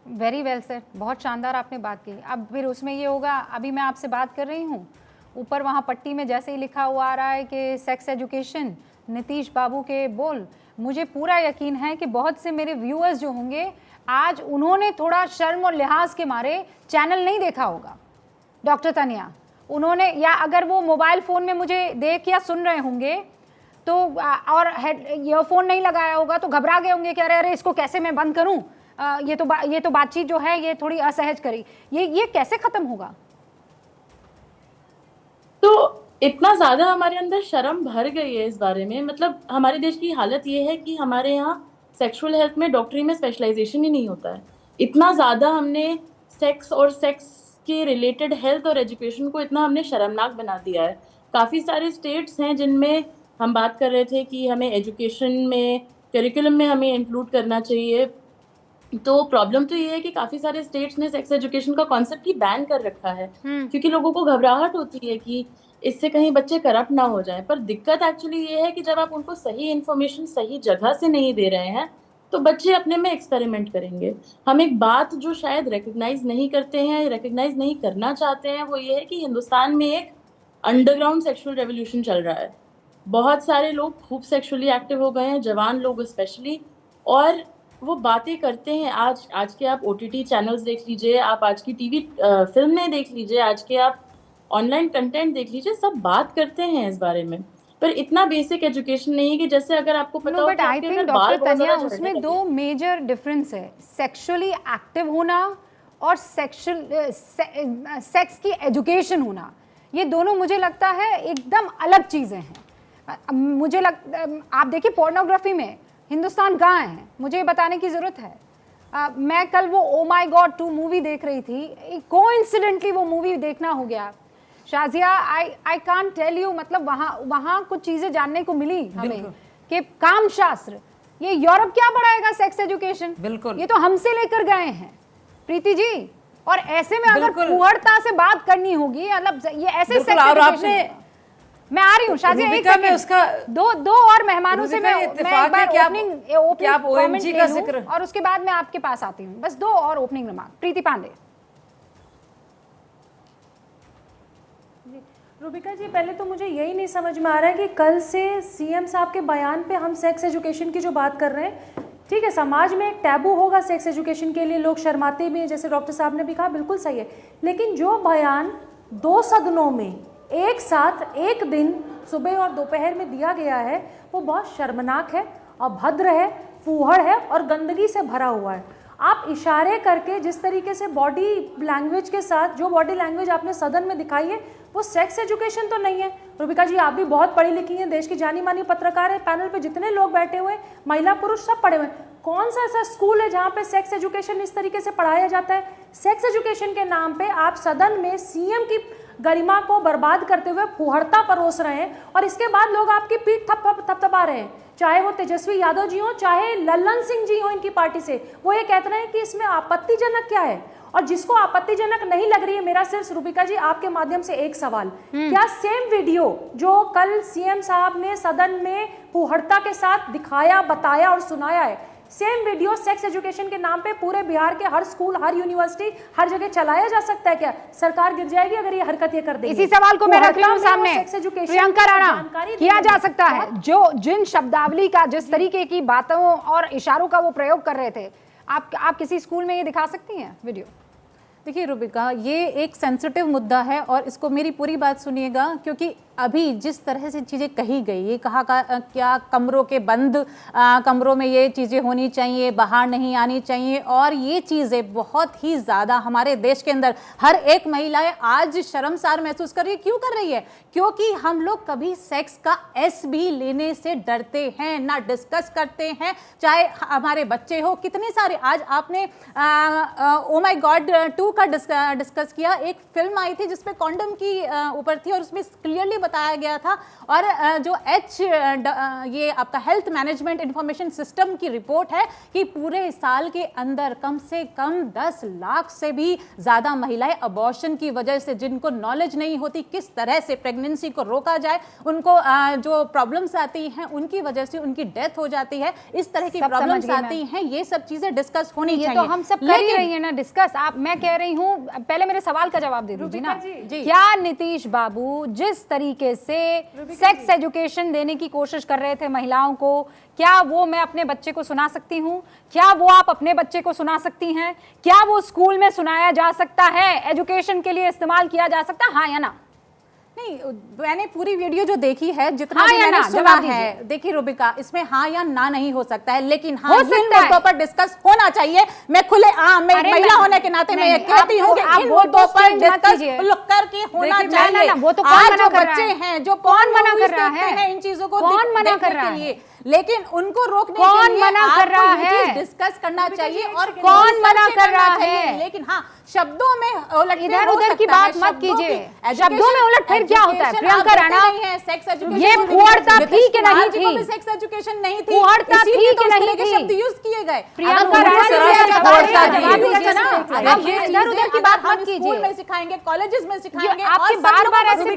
वेरी वेल सर, बहुत शानदार आपने बात की। अब फिर उसमें ये होगा, अभी मैं आपसे बात कर रही हूँ, ऊपर वहाँ पट्टी में जैसे ही लिखा हुआ आ रहा है कि सेक्स एजुकेशन नीतीश बाबू के बोल, मुझे पूरा यकीन है कि बहुत से मेरे व्यूअर्स जो होंगे आज उन्होंने थोड़ा शर्म और लिहाज के मारे चैनल नहीं देखा होगा डॉक्टर तान्या, उन्होंने, या अगर वो मोबाइल फ़ोन में मुझे देख या सुन रहे होंगे तो और ईयरफोन नहीं लगाया होगा तो घबरा गए होंगे कि अरे इसको कैसे मैं बंद करूं, ये तो बातचीत जो है ये थोड़ी असहज करी, ये कैसे खत्म होगा? तो इतना ज्यादा हमारे अंदर शर्म भर गई है इस बारे में। मतलब हमारे देश की हालत ये है कि हमारे यहाँ सेक्सुअल हेल्थ में डॉक्टरी में स्पेशलाइजेशन ही नहीं होता है। इतना ज़्यादा हमने सेक्स और सेक्स के रिलेटेड हेल्थ और एजुकेशन को इतना हमने शर्मनाक बना दिया है। काफ़ी सारे स्टेट्स हैं जिनमें हम बात कर रहे थे कि हमें एजुकेशन में, करिकुलम में हमें इंक्लूड करना चाहिए। तो प्रॉब्लम तो ये है कि काफ़ी सारे स्टेट्स ने सेक्स एजुकेशन का कॉन्सेप्ट ही बैन कर रखा है, क्योंकि लोगों को घबराहट होती है कि इससे कहीं बच्चे करप्ट ना हो जाएं। पर दिक्कत एक्चुअली ये है कि जब आप उनको सही इन्फॉर्मेशन सही जगह से नहीं दे रहे हैं तो बच्चे अपने में एक्सपेरिमेंट करेंगे। हम एक बात जो शायद रिकग्नाइज नहीं करते हैं, रिकग्नाइज नहीं करना चाहते हैं, वो ये है कि हिंदुस्तान में एक अंडरग्राउंड सेक्सुअल रेवोल्यूशन चल रहा है। बहुत सारे लोग खूब सेक्सुअली एक्टिव हो गए हैं, जवान लोग स्पेशली, और वो बातें करते हैं। आज के आप OTT चैनल्स देख लीजिए, आप आज की TV फिल्में देख लीजिए, आज के आप ऑनलाइन कंटेंट देख लीजिए, सब बात करते हैं इस बारे में। पर इतना बेसिक एजुकेशन नहीं है कि जैसे अगर आपको पता हो बट कि आई आपके थिंक अंदर बाल डॉक्टर बहुत तनिया ज़्यादा झड़ने उसमें लगे। 2 मेजर डिफरेंस है, सेक्सुअली एक्टिव होना और सेक्स की एजुकेशन होना। ये दोनों मुझे लगता है एकदम अलग चीज़ें हैं। मुझे आप देखिए पोर्नोग्राफी में हिंदुस्तान कहाँ है, मुझे ये बताने की ज़रूरत है। मैं कल वो ओ माई गॉड 2 मूवी देख रही थी, कोइंसिडेंटली वो मूवी देखना हो गया। Shazia, I can't tell you, मतलब वहाँ कुछ चीज़ें जानने को मिली हमें कि काम शास्त्र, ये यूरोप क्या पढ़ाएगा सेक्स एजुकेशन, बिल्कुल, ये तो हमसे लेकर गए हैं प्रीति जी। और ऐसे में अगर फुहड़ता से बात करनी होगी, मतलब ये ऐसे सेक्स और एजुकेशन आपने, मैं आ रही हूँ शाजिया, एक सेकंड, उसका दो और मेहमानों से मैं एक बार ओपनिंग OMG का जिक्र, और उसके बाद मैं आपके पास आती हूँ। बस 2 और ओपनिंग रिमार्क। प्रीति पांडे। रूबिका जी, पहले तो मुझे यही नहीं समझ में आ रहा है कि कल से सीएम साहब के बयान पे हम सेक्स एजुकेशन की जो बात कर रहे हैं, ठीक है, समाज में एक टैबू होगा सेक्स एजुकेशन के लिए, लोग शर्माते भी हैं, जैसे डॉक्टर साहब ने भी कहा, बिल्कुल सही है। लेकिन जो बयान 2 सदनों में एक साथ एक दिन सुबह और दोपहर में दिया गया है, वो बहुत शर्मनाक है, अभद्र है, फूहड़ है और गंदगी से भरा हुआ है। आप इशारे करके जिस तरीके से बॉडी लैंग्वेज के साथ, जो बॉडी लैंग्वेज आपने सदन में दिखाई है, वो सेक्स एजुकेशन तो नहीं है। रूबिका जी, आप भी बहुत पढ़ी लिखी हैं, देश की जानी मानी पत्रकार है, पैनल पे जितने लोग बैठे हुए, महिला पुरुष सब पढ़े हुए, कौन सा ऐसा स्कूल है जहाँ पे सेक्स एजुकेशन इस तरीके से पढ़ाया जाता है? सेक्स एजुकेशन के नाम पे आप सदन में सीएम की गरिमा को बर्बाद करते हुए फुहड़ता परोस रहे हैं और इसके बाद लोग आपकी पीठ थपथपा रहे हैं, चाहे वो तेजस्वी यादव जी हो, चाहे लल्लन सिंह जी हो इनकी पार्टी से। वो ये कहते रहे हैं कि इसमें आपत्तिजनक क्या है, और जिसको आपत्तिजनक नहीं लग रही है, मेरा सिर्फ रूबिका जी आपके माध्यम से एक सवाल, क्या सेम वीडियो जो कल सीएम साहब ने सदन में फुहड़ता के साथ दिखाया, बताया और सुनाया है, सेम वीडियो सेक्स एजुकेशन के नाम पे पूरे बिहार के हर स्कूल, हर यूनिवर्सिटी, हर जगह चलाया जा सकता है क्या? सरकार गिर जाएगी अगर ये हरकत ये कर देगी। इसी सवाल को मैं रख रही हूं सामने, प्रियंका राणा, किया जा सकता है जो जिन शब्दावली का, जिस तरीके की बातों और इशारों का वो प्रयोग कर रहे थे, आप किसी स्कूल में ये दिखा सकती हैं वीडियो? देखिए रूबिका, ये एक सेंसिटिव मुद्दा है और इसको मेरी पूरी बात सुनिएगा, क्योंकि अभी जिस तरह से चीज़ें कही गई, ये कहा क्या कमरों के बंद कमरों में ये चीज़ें होनी चाहिए, बाहर नहीं आनी चाहिए, और ये चीज़ें बहुत ही ज़्यादा हमारे देश के अंदर हर एक महिलाएं आज शर्मसार महसूस कर रही है। क्यों कर रही है? क्योंकि हम लोग कभी सेक्स का एस भी लेने से डरते हैं, ना डिस्कस करते हैं, चाहे हमारे बच्चे हो, कितने सारे। आज आपने ओ माई गॉड 2 का डिस्कस किया, एक फिल्म आई थी जिसपे कॉन्डम की ऊपर थी और उसमें क्लियरली बताया गया था, और जो ये आपका हेल्थ मैनेजमेंट इंफॉर्मेशन सिस्टम की रिपोर्ट है कि पूरे साल के अंदर कम से कम 10 लाख से भी ज्यादा महिलाएं अबॉर्शन की वजह से, जिनको नॉलेज नहीं होती किस तरह से प्रेगनेंसी को रोका जाए, उनको जो प्रॉब्लम्स आती हैं उनकी वजह से उनकी डेथ हो जाती है, इस तरह की प्रॉब्लम्स आती हैं। ये सब चीजें डिस्कस होनी चाहिए। तो हम सब कर ही रही है ना डिस्कस। मैं कह रही हूं, पहले मेरे सवाल का जवाब दे दीजिए ना। क्या नीतीश बाबू जिस तरीके से सेक्स एजुकेशन देने की कोशिश कर रहे थे महिलाओं को, क्या वो मैं अपने बच्चे को सुना सकती हूँ? क्या वो आप अपने बच्चे को सुना सकती हैं? क्या वो स्कूल में सुनाया जा सकता है, एजुकेशन के लिए इस्तेमाल किया जा सकता है, हाँ या ना? नहीं, मैंने पूरी वीडियो जो देखी है, जितना भी मैंने सुना है, देखिए रूबिका, इसमें हाँ या ना नहीं हो सकता है, लेकिन हाँ इन मुद्दों पर डिस्कस होना चाहिए। मैं खुले आम महिला होने के नाते मैं कहती हूँ कि इन मुद्दों पर डिस्कस करके होना चाहिए। वो तो कौन मना कर रहा बच्चे है? हैं जो कौन मना कर रहा है इन चीजों को कौन मना कर रहा है? लेकिन उनको रोकने कौन के लिए मना कर रहा है? डिस्कस करना चाहिए और कौन मना कर रहा है? लेकिन हाँ, शब्दों में उलट इधर उधर की बात मत कीजिए। शब्दों में उलट फिर क्या होता है प्रियंका राणा? ये फुहड़ता थी कि नहीं थी? सेक्स एजुकेशन नहीं थी, फुहड़ता थी कि नहीं थी? शब्द यूज किए गए। प्रियंका राणा, इधर उधर की बात मत कीजिए। स्कूल में सिखाएंगे, कॉलेजेस में सिखाएंगे, आपकी बार-बार ऐसे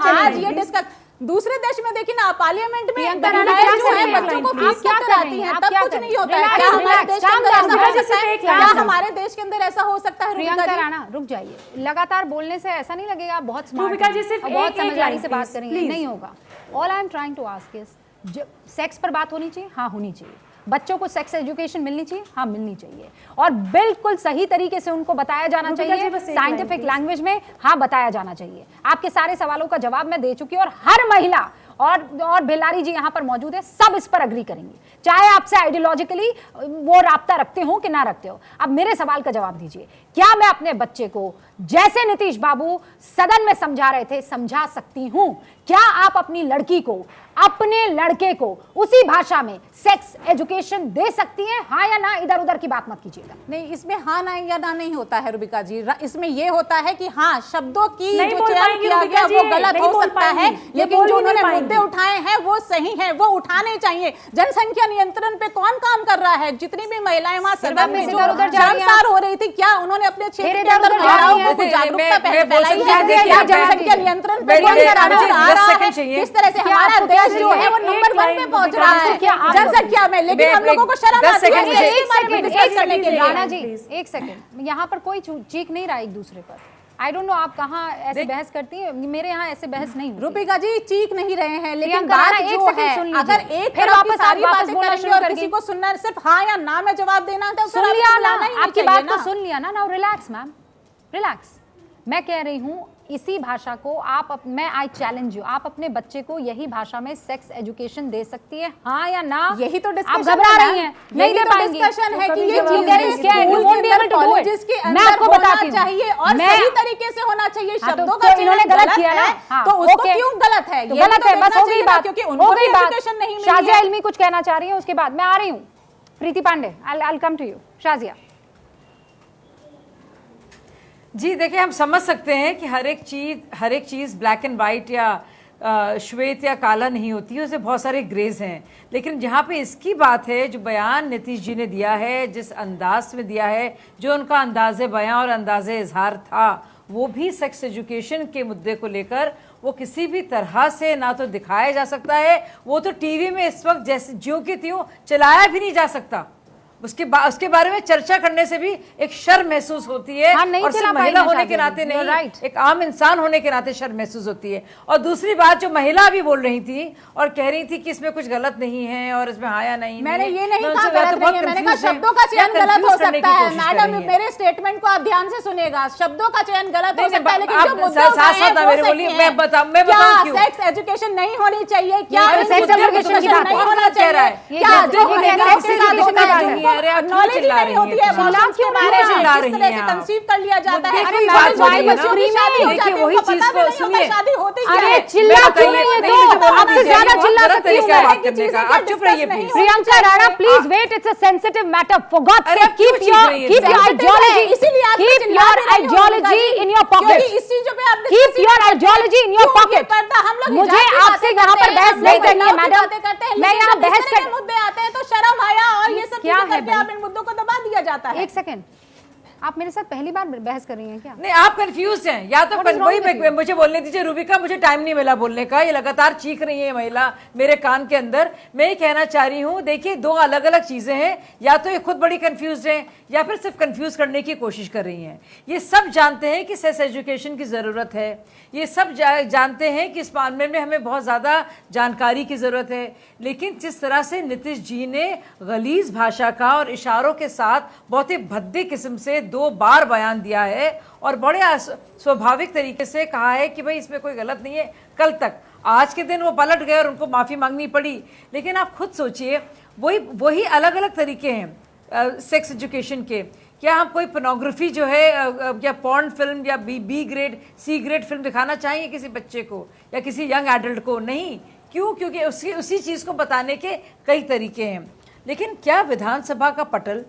आज ये डिस्कस दूसरे देश में देखिए ना, पार्लियामेंट में बच्चों को फीस क्या कराती हैं, तब कुछ नहीं होता है। क्या हमारे देश के अंदर ऐसा हो सकता है? क्या हमारे देश के अंदर ऐसा हो सकता है? प्रियंका राणा रुक जाइए, लगातार बोलने से ऐसा नहीं लगेगा आप बहुत स्मार्ट हैं, बहुत समझदारी से बात करेंगे, नहीं होगा। All I am trying to ask is, sex पर बात होनी चाहिए, हाँ होनी चाहिए, बच्चों को सेक्स एजुकेशन मिलनी चाहिए, हाँ मिलनी चाहिए, और बिल्कुल सही तरीके से उनको बताया जाना चाहिए, साइंटिफिक लैंग्वेज में हाँ बताया जाना चाहिए। आपके सारे सवालों का जवाब मैं दे चुकी हूँ, और हर महिला और बेलारी जी यहाँ पर मौजूद है, सब इस पर अग्री करेंगे, चाहे आपसे आइडियोलॉजिकली वो राब्ता रखते हो कि ना रखते हो। अब मेरे सवाल का जवाब दीजिए, क्या मैं अपने बच्चे को जैसे नीतीश बाबू सदन में समझा रहे थे समझा सकती हूं? क्या आप अपनी लड़की को, अपने लड़के को उसी भाषा में सेक्स एजुकेशन दे सकती हैं? हाँ या ना, इधर उधर की बात मत कीजिएगा। नहीं, इसमें हाँ ना या ना नहीं होता है रुबिका जी, इसमें ये होता है कि हाँ शब्दों की नहीं जो बोल चयन पाएंगी किया रुबिका गया जी, वो गलत नहीं हो बोल सकता पाएंगी, है, ये लेकिन बोल जो ही नहीं उन्होंने पाएंगी। मुद्दे उठाए हैं वो सही हैं, वो उठाने चाहिए। जनसंख्या नियंत्रण पे कौन काम कर रहा है? जितनी भी महिलाएं वहां सदन में जो शर्मसार हो रही थी, क्या उन्होंने अपने क्षेत्र के अंदर महिलाओं को जागरूकता फैलाई है? क्या जनसंख्या नियंत्रण पे कोई करार आ रहा है? किस तरह से हमारा देश जो है वो नंबर 1 पे पहुंच रहा है जनसंख्या में, लेकिन हम लोगों को शर्म आती है इस बारे में डिस्कस करने के लिए। राणा जी एक सेकंड, यहाँ पर कोई चीख नहीं रहा एक दूसरे पर। आई डोंट नो आप कहाँ ऐसे बहस करती हैं, मेरे यहाँ ऐसे बहस नहीं होती। रुबिका जी चीख नहीं रहे हैं, लेकिन प्रियंका बात राणा, एक जो सेकंड है सुन लीजिए। अगर एक फिर फिर वापस सारी वापस बातें बोलना करेंगे शुरू और कर किसी दी। को सुनना सिर्फ हाँ या ना में जवाब देना तो सुन लिया ना, आपकी चाहिए बात ना। को सुन लिया ना। Now relax ma'am, relax. मैं कह रही हूँ इसी भाषा को मैं आई चैलेंज यू, आप अपने बच्चे को यही भाषा में सेक्स एजुकेशन दे सकती है, हाँ या ना? यही तो आप डिस्कशन घबरा रही हैं, नहीं दे पाएंगी। डिस्कशन है कि ये स्कूल चीजें के अंदर, कॉलेजेस के मैं आपको अंदर बताती होना हूँ। चाहिए और मैं- सही तरीके से होना चाहिए। हाँ, शब्दों तो का इन्होंने चयन गलत किया ना, हाँ, तो उसको ओके। क्यों गलत है? तो ये गलत है, बस हो गई बात, क्योंकि हो उनको गई बात। एजुकेशन नहीं मिली शाजिया है। इल्मी कुछ कहना चाह रही है, उसके बाद मैं आ रही हूँ प्रीति पांडे। आई कम टू यू शाजिया। जी देखिए, हम समझ सकते हैं कि हर एक चीज़ ब्लैक एंड वाइट या श्वेत या काला नहीं होती है, उसमें बहुत सारे ग्रेज हैं। लेकिन जहाँ पे इसकी बात है, जो बयान नीतीश जी ने दिया है, जिस अंदाज में दिया है, जो उनका अंदाज़े बयान और अंदाज़े इजहार था, वो भी सेक्स एजुकेशन के मुद्दे को लेकर वो किसी भी तरह से ना तो दिखाया जा सकता है, वो तो टीवी में इस वक्त जैसे ज्यों की त्यों चलाया भी नहीं जा सकता। उसके बारे में चर्चा करने से भी एक शर्म महसूस होती है। हाँ, नहीं और चला सिर्फ महिला पाएंगे होने के शायद, नाते you're नहीं, right। एक आम इंसान होने के नाते शर्म महसूस होती है। और दूसरी बात, जो महिला भी बोल रही थी और कह रही थी कि इसमें कुछ गलत नहीं है और इसमें हाँ या नहीं, मैंने ये नहीं मैं कहा उनसे या गलत तो बहुत नहीं है, मैंने कहा confused हैं शब्दों का या चयन गलत हो confuse करने सकता की है। कोशिश कर मैडम रही हैं। मेरे स्टेटमेंट को आप ध्यान से सुनिएगा, शब्दों का चयन गलत हो नहीं, सकता है, लेकिन आप जो मुद्दे साथ उठाए साथ हैं, मेरे वो बोलिए, सही मैं हैं। बताऊं क्या क्यों। सेक्स एजुकेशन नहीं होनी चाहिए? क्या नहीं, सेक्स मुद्दे को एजुकेशन समझिए, नहीं कौन होना कह रहा है? चाहिए? क्या जो सेक्स एजुकेशन की बात है। अरे आप क्यों नॉलेज चिल्ला नहीं रही होती है हैं? एबॉर्शंस के बारे में, चिल्ला किस रही तरह हैं से आप? कंसीव कर लिया जाता है। मुद्दे अरे की बात मैडम, हो रही है ना। बच्चों की शादी हो देखिए, जाती है, वही उनको चीज पता को भी नहीं होता सुनिए। शादी होती क्या अरे है। चिल्ला मैं क्यों बताइए, रही है? नहीं, तो आपसे ज्यादा चिल्ला गलत सकती तरीके हूँ से मैं। बात करने का, आप चुप रहिए please. Priyanka Rana please wait, it's a sensitive matter, for God अरे सेक आप क्यों कीप चीख रही हैं? योर आइडियोलॉजी, इसीलिए आप कीप चिल्ला योर भी रही हो, आइडियोलॉजी इन योर पॉकेट, क्योंकि इस चीजों पे आप keep your ideology in your क्यों ये पॉकेट। करता? हम लोग मुझे हिजाब की आपसे बातें यहाँ पर करते हैं, बहस हम नहीं लोग करनी है महिलाओं की मैडम, बातें करते हैं, मैं लेकिन यहाँ जब इस बहस तरह के कर मुद्दे आते हैं तो शर्म आया और ये सब क्या चीजें है करके आप इन मुद्दों को दबा दिया जाता है। एक सेकंड, आप मेरे साथ पहली बार बहस कर रही हैं क्या? नहीं, आप कंफ्यूज हैं या तो What is wrong with वही मुझे बोलने दीजिए। रुबिका, मुझे टाइम नहीं मिला बोलने का, ये लगातार चीख रही है महिला मेरे कान के अंदर। मैं ये कहना चाह रही हूँ, देखिए दो अलग अलग चीजें हैं, या तो ये खुद बड़ी कंफ्यूज हैं या फिर सिर्फ कंफ्यूज करने की कोशिश कर रही हैं। ये सब जानते हैं कि सेक्स एजुकेशन की ज़रूरत है, ये सब जानते हैं कि इस मामले में हमें बहुत ज़्यादा जानकारी की ज़रूरत है, लेकिन जिस तरह से नीतीश जी ने गलीज भाषा का और इशारों के साथ बहुत ही भद्दे किस्म से 2 बार बयान दिया है और बड़े स्वाभाविक तरीके से कहा है कि भाई इसमें कोई गलत नहीं है, कल तक, आज के दिन वो पलट गए और उनको माफ़ी मांगनी पड़ी। लेकिन आप खुद सोचिए, वही अलग अलग तरीके हैं सेक्स एजुकेशन के। क्या हम कोई पोर्नोग्राफी जो है या पॉर्न फिल्म या B grade C grade film दिखाना चाहेंगे किसी बच्चे को या किसी यंग एडल्ट को? नहीं। क्यों? क्योंकि उसी चीज़ को बताने के कई तरीके हैं। लेकिन क्या विधानसभा का पटल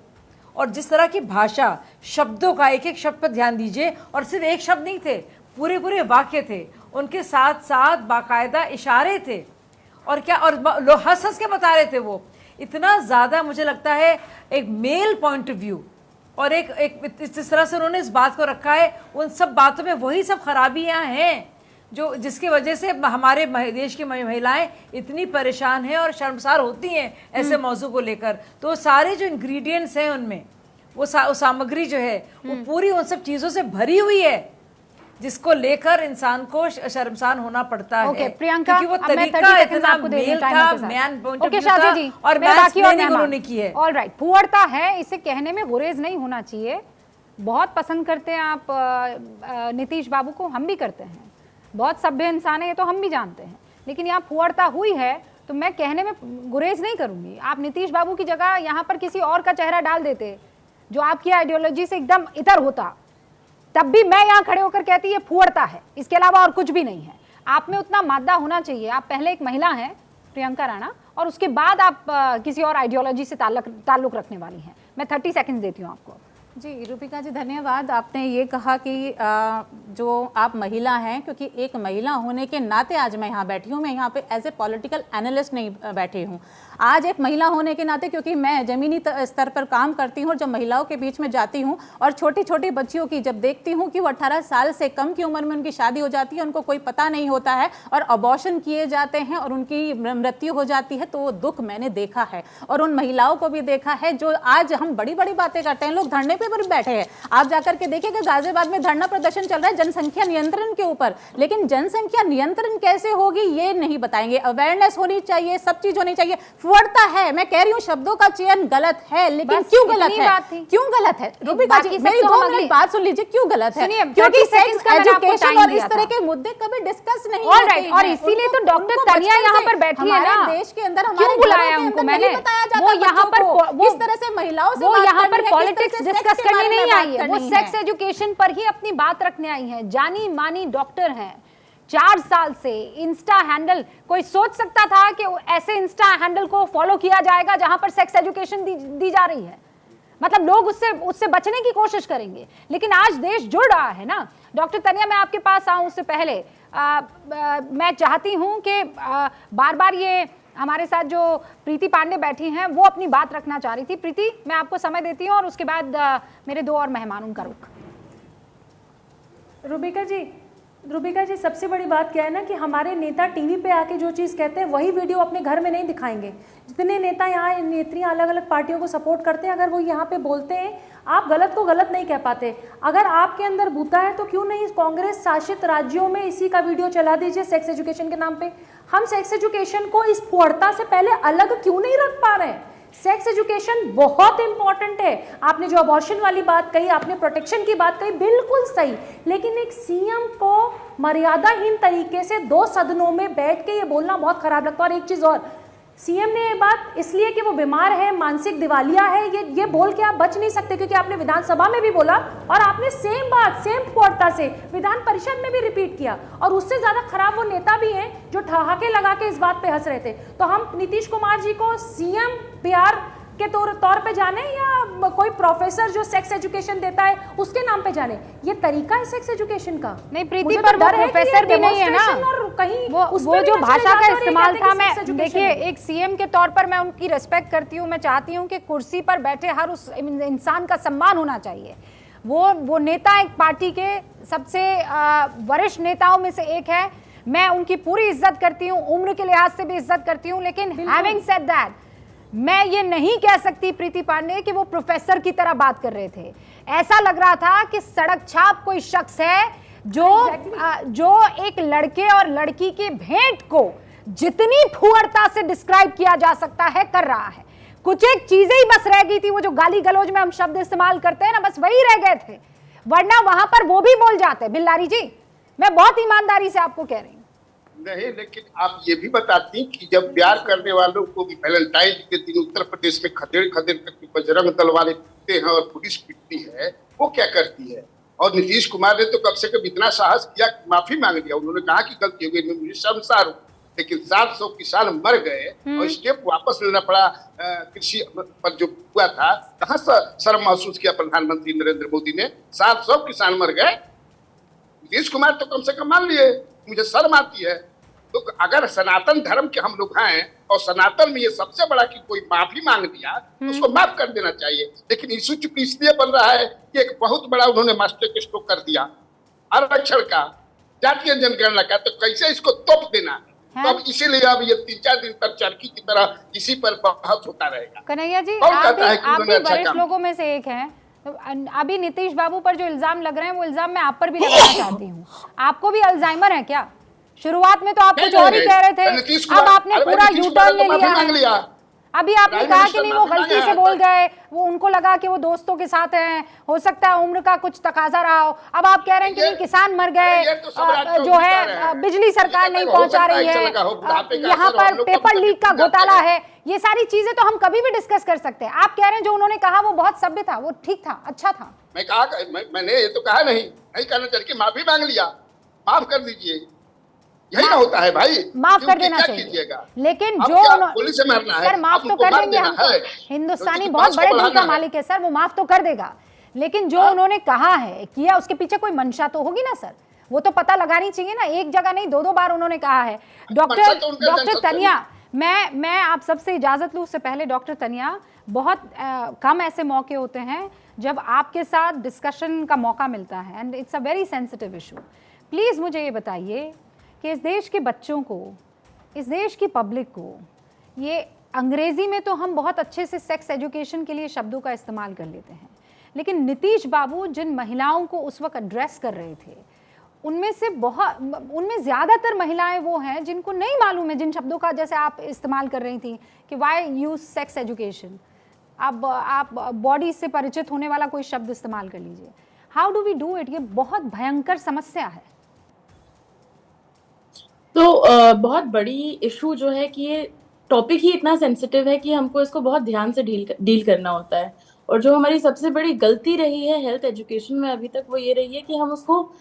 और जिस तरह की भाषा, शब्दों का, एक एक शब्द पर ध्यान दीजिए, और सिर्फ एक शब्द नहीं थे, पूरे वाक्य थे, उनके साथ साथ बाकायदा इशारे थे, और क्या, और लोग हंस हंस के बता रहे थे। वो इतना ज़्यादा मुझे लगता है एक मेल पॉइंट ऑफ व्यू और एक जिस तरह से उन्होंने इस बात को रखा है, उन सब बातों में वही सब खराबियाँ हैं जो जिसकी वजह से हमारे देश की महिलाएं इतनी परेशान हैं और शर्मसार होती हैं ऐसे मौजू को लेकर। तो सारे जो इंग्रेडिएंट्स हैं उनमें, वो सामग्री जो है वो पूरी उन सब चीज़ों से भरी हुई है जिसको लेकर इंसान को शर्मसान होना पड़ता है। ओके प्रियंका, क्योंकि वो अब मैं 30 तरीका सेकंड्स इतना आपको दे रही हूं मेल टाइमर था, के साथ। Man point okay of view Shaji था जी, और मेरे बाकी और मैंसप्लेनिंग मेहमान। उन्होंने की है। ऑलराइट, फुअड़ता है, इसे कहने में गुरेज नहीं होना चाहिए। बहुत पसंद करते हैं आप नीतीश बाबू को, हम भी करते हैं, बहुत सभ्य इंसान है ये तो हम भी जानते हैं, लेकिन यहाँ फुअड़ता हुई है तो मैं कहने में गुरेज नहीं करूंगी। आप नीतीश बाबू की जगह यहाँ पर किसी और का चेहरा डाल देते जो आपकी आइडियोलॉजी से एकदम इतर होता, तब भी मैं यहाँ खड़े होकर कहती ये फुअड़ता है, इसके अलावा और कुछ भी नहीं है। आप में उतना मादा होना चाहिए। आप पहले एक महिला हैं प्रियंका राणा, और उसके बाद आप किसी और आइडियोलॉजी से ताल्लुक रखने वाली हैं। मैं 30 सेकंड्स देती हूँ आपको। जी रूपिका जी धन्यवाद। आपने ये कहा कि जो आप महिला हैं, क्योंकि एक महिला होने के नाते आज मैं यहाँ बैठी हूँ, मैं यहाँ पे एज ए पॉलिटिकल एनालिस्ट नहीं बैठी हूँ। आज एक महिला होने के नाते, क्योंकि मैं ज़मीनी स्तर पर काम करती हूँ और जब महिलाओं के बीच में जाती हूँ और छोटी छोटी बच्चियों की जब देखती हूँ कि वो 18 साल से कम की उम्र में उनकी शादी हो जाती है, उनको कोई पता नहीं होता है और अबॉर्शन किए जाते हैं और उनकी मृत्यु हो जाती है, तो वो दुख मैंने देखा है। और उन महिलाओं को भी देखा है जो आज हम बड़ी बड़ी बातें करते हैं, लोग धरने पर बैठे हैं। आप जाकर के देखिएगा गाजियाबाद में धरना प्रदर्शन चल रहा है जनसंख्या नियंत्रण के ऊपर, लेकिन जनसंख्या नियंत्रण कैसे होगी ये नहीं बताएंगे। अवेयरनेस होनी चाहिए, सब चीज होनी चाहिए। फुअड़ता है, मैं कह रही हूँ शब्दों का चयन गलत है, लेकिन क्यों गलत है? क्यों गलत है रूबिका जी? मेरी 2 मिनट बात सुन लीजिए, क्यों गलत है? क्योंकि सेक्स एजुकेशन और इस तरह के मुद्दे कभी डिस्कस नहीं होते हैं। और इसीलिए तो डॉक्टर तनिया यहाँ पर बैठी है ना, देश के अंदर क्यों बुलाया उनको मैंने? वो यहाँ पर किस तरह से महिलाओं से वो यहाँ पर पॉलिटिक्स डिस्कस करने नहीं आई है, वो सेक्स एजुकेशन पर ही अपनी बात रखने आई है। जानी मानी डॉक्टर हैं, 4 साल से इंस्टा हैंडल, कोई सोच सकता था कि ऐसे इंस्टा हैंडल को फॉलो किया जाएगा जहां पर सेक्स एजुकेशन दी जा रही है? मतलब लोग उससे बचने की कोशिश करेंगे, लेकिन आज देश जुड़ रहा है ना। डॉक्टर तनिया, मैं आपके पास आऊं उससे पहले मैं चाहती हूं कि बार बार ये हमारे साथ जो प्रीति पांडे बैठी हैं वो अपनी बात रखना चाह रही थी। प्रीति, मैं आपको समय देती हूं और उसके बाद मेरे 2 और मेहमान, उनका रुख। रूबिका जी सबसे बड़ी बात क्या है ना कि हमारे नेता टीवी पे आके जो चीज़ कहते हैं वही वीडियो अपने घर में नहीं दिखाएंगे। जितने नेता यहाँ नेत्रियाँ अलग अलग पार्टियों को सपोर्ट करते हैं, अगर वो यहाँ पे बोलते हैं, आप गलत को गलत नहीं कह पाते। अगर आपके अंदर बूता है तो क्यों नहीं कांग्रेस शासित राज्यों में इसी का वीडियो चला दीजिए सेक्स एजुकेशन के नाम पे। हम सेक्स एजुकेशन को इस फुअड़ता से पहले अलग क्यों नहीं रख पा रहे हैं? सेक्स एजुकेशन बहुत इंपॉर्टेंट है। आपने जो अबॉर्शन वाली बात कही, आपने प्रोटेक्शन की बात कही, बिल्कुल सही, लेकिन एक सीएम को मर्यादाहीन तरीके से 2 सदनों में बैठ के ये बोलना बहुत खराब लगता है। और एक चीज और, सीएम ने ये बात इसलिए कि वो बीमार है, मानसिक दिवालिया है, ये बोल के आप बच नहीं सकते, क्योंकि आपने विधानसभा में भी बोला और आपने सेम बात सेम फुअड़ता से विधान परिषद में भी रिपीट किया। और उससे ज्यादा खराब वो नेता भी हैं जो ठहाके लगा के इस बात पे हंस रहे थे। तो हम नीतीश कुमार जी को सीएम बिहार के तौर पे जाने या कोई प्रोफेसर जो सेक्स एजुकेशन देता है उसके नाम पे जाने? ये तरीका है सेक्स एजुकेशन का? नहीं प्रीति, पर वो प्रोफेसर भी नहीं है ना, कहीं वो जो भाषा का इस्तेमाल था। मैं देखिए, एक सीएम के तौर पर मैं उनकी रिस्पेक्ट करती हूँ। मैं चाहती हूँ कि कुर्सी पर बैठे हर उस इंसान का सम्मान होना चाहिए। वो नेता एक पार्टी के सबसे वरिष्ठ नेताओं में से एक है। मैं उनकी पूरी इज्जत करती हूँ, उम्र के लिहाज से भी इज्जत करती हूँ, लेकिन हैविंग सेड दैट मैं ये नहीं कह सकती प्रीति पांडे कि वो प्रोफेसर की तरह बात कर रहे थे। ऐसा लग रहा था कि सड़क छाप कोई शख्स है जो एक लड़के और लड़की के भेंट को जितनी फुअड़ता से डिस्क्राइब किया जा सकता है कर रहा है। कुछ एक चीजें ही बस रह गई थी, वो जो गाली गलौज में हम शब्द इस्तेमाल करते हैं ना, बस वही रह गए थे, वरना वहां पर वो भी बोल जाते। बिल्लारी जी, मैं बहुत ईमानदारी से आपको कह रही हूँ। नहीं, लेकिन आप ये भी बताती कि जब प्यार करने वालों को भी वैलेंटाइन के दिन उत्तर प्रदेश में खदेड़ खदेड़ करके बजरंग दल वाले पीटते हैं और पुलिस पीटती है, वो क्या करती है? और नीतीश कुमार ने तो कम से कम इतना साहस किया, माफी मांग लिया। उन्होंने कहा कि गलती हो गई, मुझे शर्मसार हूँ, लेकिन 700 किसान मर गए और स्टेप वापस लेना पड़ा कृषि पर जो हुआ था। कहाँ शर्म महसूस किया प्रधानमंत्री नरेंद्र मोदी ने? 700 किसान मर गए, नीतीश कुमार तो कम से कम मान लिए, मुझे शर्म आती है। तो अगर सनातन धर्म के हम लोग हैं और सनातन में ये सबसे बड़ा कि कोई माफी मांग दिया तो उसको माफ कर देना चाहिए। लेकिन इशू चूंकि इसलिए बन रहा है कि एक बहुत बड़ा उन्होंने मास्टर स्ट्रोक कर दिया आरक्षण का, जातीय जनगणना का, तो कैसे इसको तोप देना है। तो अब इसीलिए अब ये 3-4 दिन तक चरखी की तरह इसी पर बहस होता रहेगा। कन्हैया जी, आप भी वरिष्ठ लोगों में से एक हैं, अभी नीतीश बाबू पर जो इल्जाम लग रहे हैं वो इल्जाम मैं आप पर भी लगाना चाहती हूँ। आपको भी अल्जाइमर है क्या? शुरुआत में तो आप कुछ और ही कह रहे थे, अब आपने पूरा यू टर्न ले लिया है। अभी आपने कहा कि नहीं वो गलती से बोल गए, वो उनको लगा कि वो दोस्तों के साथ हैं, हो सकता है उम्र का कुछ तकाजा रहा हो। अब आप कह रहे हैं कि नहीं किसान मर गए, जो है बिजली सरकार नहीं पहुंचा रही है, यहाँ पर पेपर लीक का घोटाला है, ये सारी चीजें तो हम कभी भी डिस्कस कर सकते हैं। आप कह रहे हैं जो उन्होंने कहा वो बहुत सभ्य था, वो ठीक था, अच्छा था। मैंने ये तो कहा नहीं करना चाहिए, माफी मांग लिया, माफ कर दीजिए, यही ना होता है भाई, माफ कर देना चाहिए। लेकिन जो पुलिस से मारना है सर, माफ तो कर देंगे हम, हिंदुस्तानी बहुत बड़े दिल का मालिक है सर, वो माफ तो कर देगा। लेकिन जो उन्होंने कहा है किया, उसके पीछे कोई मंशा तो होगी ना सर, वो तो पता लगानी चाहिए ना। एक जगह नहीं, दो बार उन्होंने कहा है। डॉक्टर तनिया, मैं आप सबसे इजाजत लूं उससे पहले, डॉक्टर तनिया, बहुत कम ऐसे मौके होते हैं जब आपके साथ डिस्कशन का मौका मिलता है, and it's a very sensitive issue. Please मुझे ये बताइए कि इस देश के बच्चों को, इस देश की पब्लिक को, ये अंग्रेजी में तो हम बहुत अच्छे से सेक्स एजुकेशन के लिए शब्दों का इस्तेमाल कर लेते हैं, लेकिन नीतीश बाबू जिन महिलाओं को उस वक्त एड्रेस कर रहे थे, उनमें ज़्यादातर महिलाएं वो हैं जिनको नहीं मालूम है जिन शब्दों का, जैसे आप इस्तेमाल कर रही थी कि वाई यूज सेक्स एजुकेशन। अब आप बॉडी से परिचित होने वाला कोई शब्द इस्तेमाल कर लीजिए। How do we do it? ये बहुत भयंकर समस्या है। तो बहुत बड़ी इशू जो है कि ये टॉपिक ही इतना सेंसिटिव है कि हमको इसको बहुत ध्यान से डील करना होता है। और जो हमारी सबसे बड़ी गलती रही है हेल्थ एजुकेशन में अभी तक, वो ये रही है कि हम उसको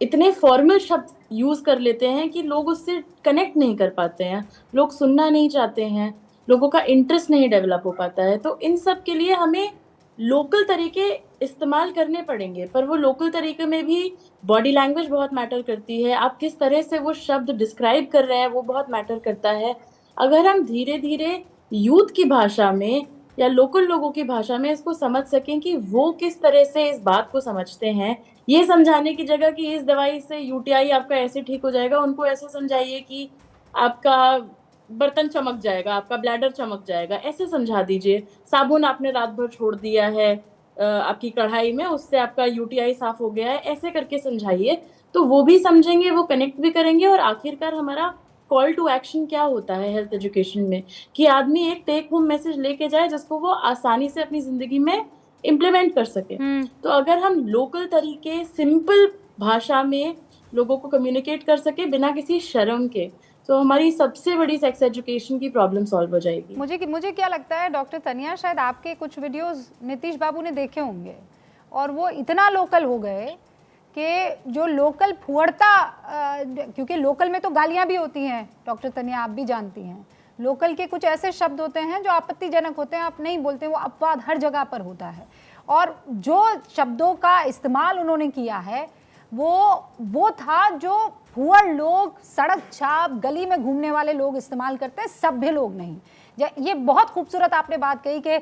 इतने फॉर्मल शब्द यूज कर लेते हैं कि लोग उससे कनेक्ट नहीं कर पाते हैं, लोग सुनना नहीं चाहते हैं, लोगों का इंटरेस्ट नहीं डेवलप हो पाता है। तो इन सब के लिए हमें लोकल तरीके इस्तेमाल करने पड़ेंगे, पर वो लोकल तरीके में भी बॉडी लैंग्वेज बहुत मैटर करती है, आप किस तरह से वो शब्द डिस्क्राइब कर रहे हैं वो बहुत मैटर करता है। अगर हम धीरे धीरे यूथ की भाषा में या लोकल लोगों की भाषा में इसको समझ सकें कि वो किस तरह से इस बात को समझते हैं, ये समझाने की जगह कि इस दवाई से यूटीआई आपका ऐसे ठीक हो जाएगा, उनको ऐसे समझाइए कि आपका बर्तन चमक जाएगा, आपका ब्लैडर चमक जाएगा, ऐसे समझा दीजिए। साबुन आपने रात भर छोड़ दिया है आपकी कढ़ाई में, उससे आपका यूटीआई साफ हो गया है, ऐसे करके समझाइए, तो वो भी समझेंगे, वो कनेक्ट भी करेंगे। और आखिरकार हमारा कॉल टू एक्शन क्या होता है हेल्थ एजुकेशन में, कि आदमी एक टेक होम मैसेज लेके जाए जिसको वो आसानी से अपनी जिंदगी में इम्प्लीमेंट कर सके। तो अगर हम लोकल तरीके, सिंपल भाषा में लोगों को कम्युनिकेट कर सके बिना किसी शर्म के, तो हमारी सबसे बड़ी सेक्स एजुकेशन की प्रॉब्लम सॉल्व हो जाएगी। मुझे क्या लगता है डॉक्टर तनिया, शायद आपके कुछ वीडियोस नीतीश बाबू ने देखे होंगे और वो इतना लोकल हो गए कि जो लोकल फुहड़ता, क्योंकि लोकल में तो गालियां भी होती हैं डॉक्टर तनिया, आप भी जानती हैं, लोकल के कुछ ऐसे शब्द होते हैं जो आपत्तिजनक होते हैं, आप नहीं बोलते, वो अपवाद हर जगह पर होता है। और जो शब्दों का इस्तेमाल उन्होंने किया है वो था जो फुहड़ लोग, सड़क छाप, गली में घूमने वाले लोग इस्तेमाल करते हैं, सभ्य लोग नहीं। ये बहुत खूबसूरत आपने बात कही कि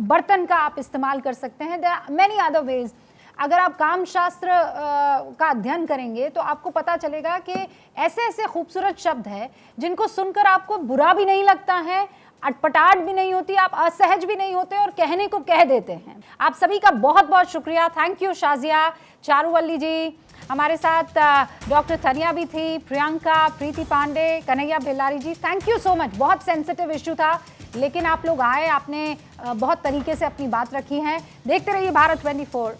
बर्तन का आप इस्तेमाल कर सकते हैं। There are many other ways. अगर आप काम शास्त्र का अध्ययन करेंगे तो आपको पता चलेगा कि ऐसे ऐसे खूबसूरत शब्द हैं जिनको सुनकर आपको बुरा भी नहीं लगता है, अटपटाहट भी नहीं होती, आप असहज भी नहीं होते और कहने को कह देते हैं। आप सभी का बहुत बहुत शुक्रिया। थैंक यू शाजिया, चारूवल्ली जी, हमारे साथ डॉक्टर तनिया भी थी, प्रियंका, प्रीति पांडे, कन्हैया बेल्लारी जी, थैंक यू सो मच। बहुत सेंसिटिव इशू था लेकिन आप लोग आए, आपने बहुत तरीके से अपनी बात रखी है। देखते रहिए भारत 24।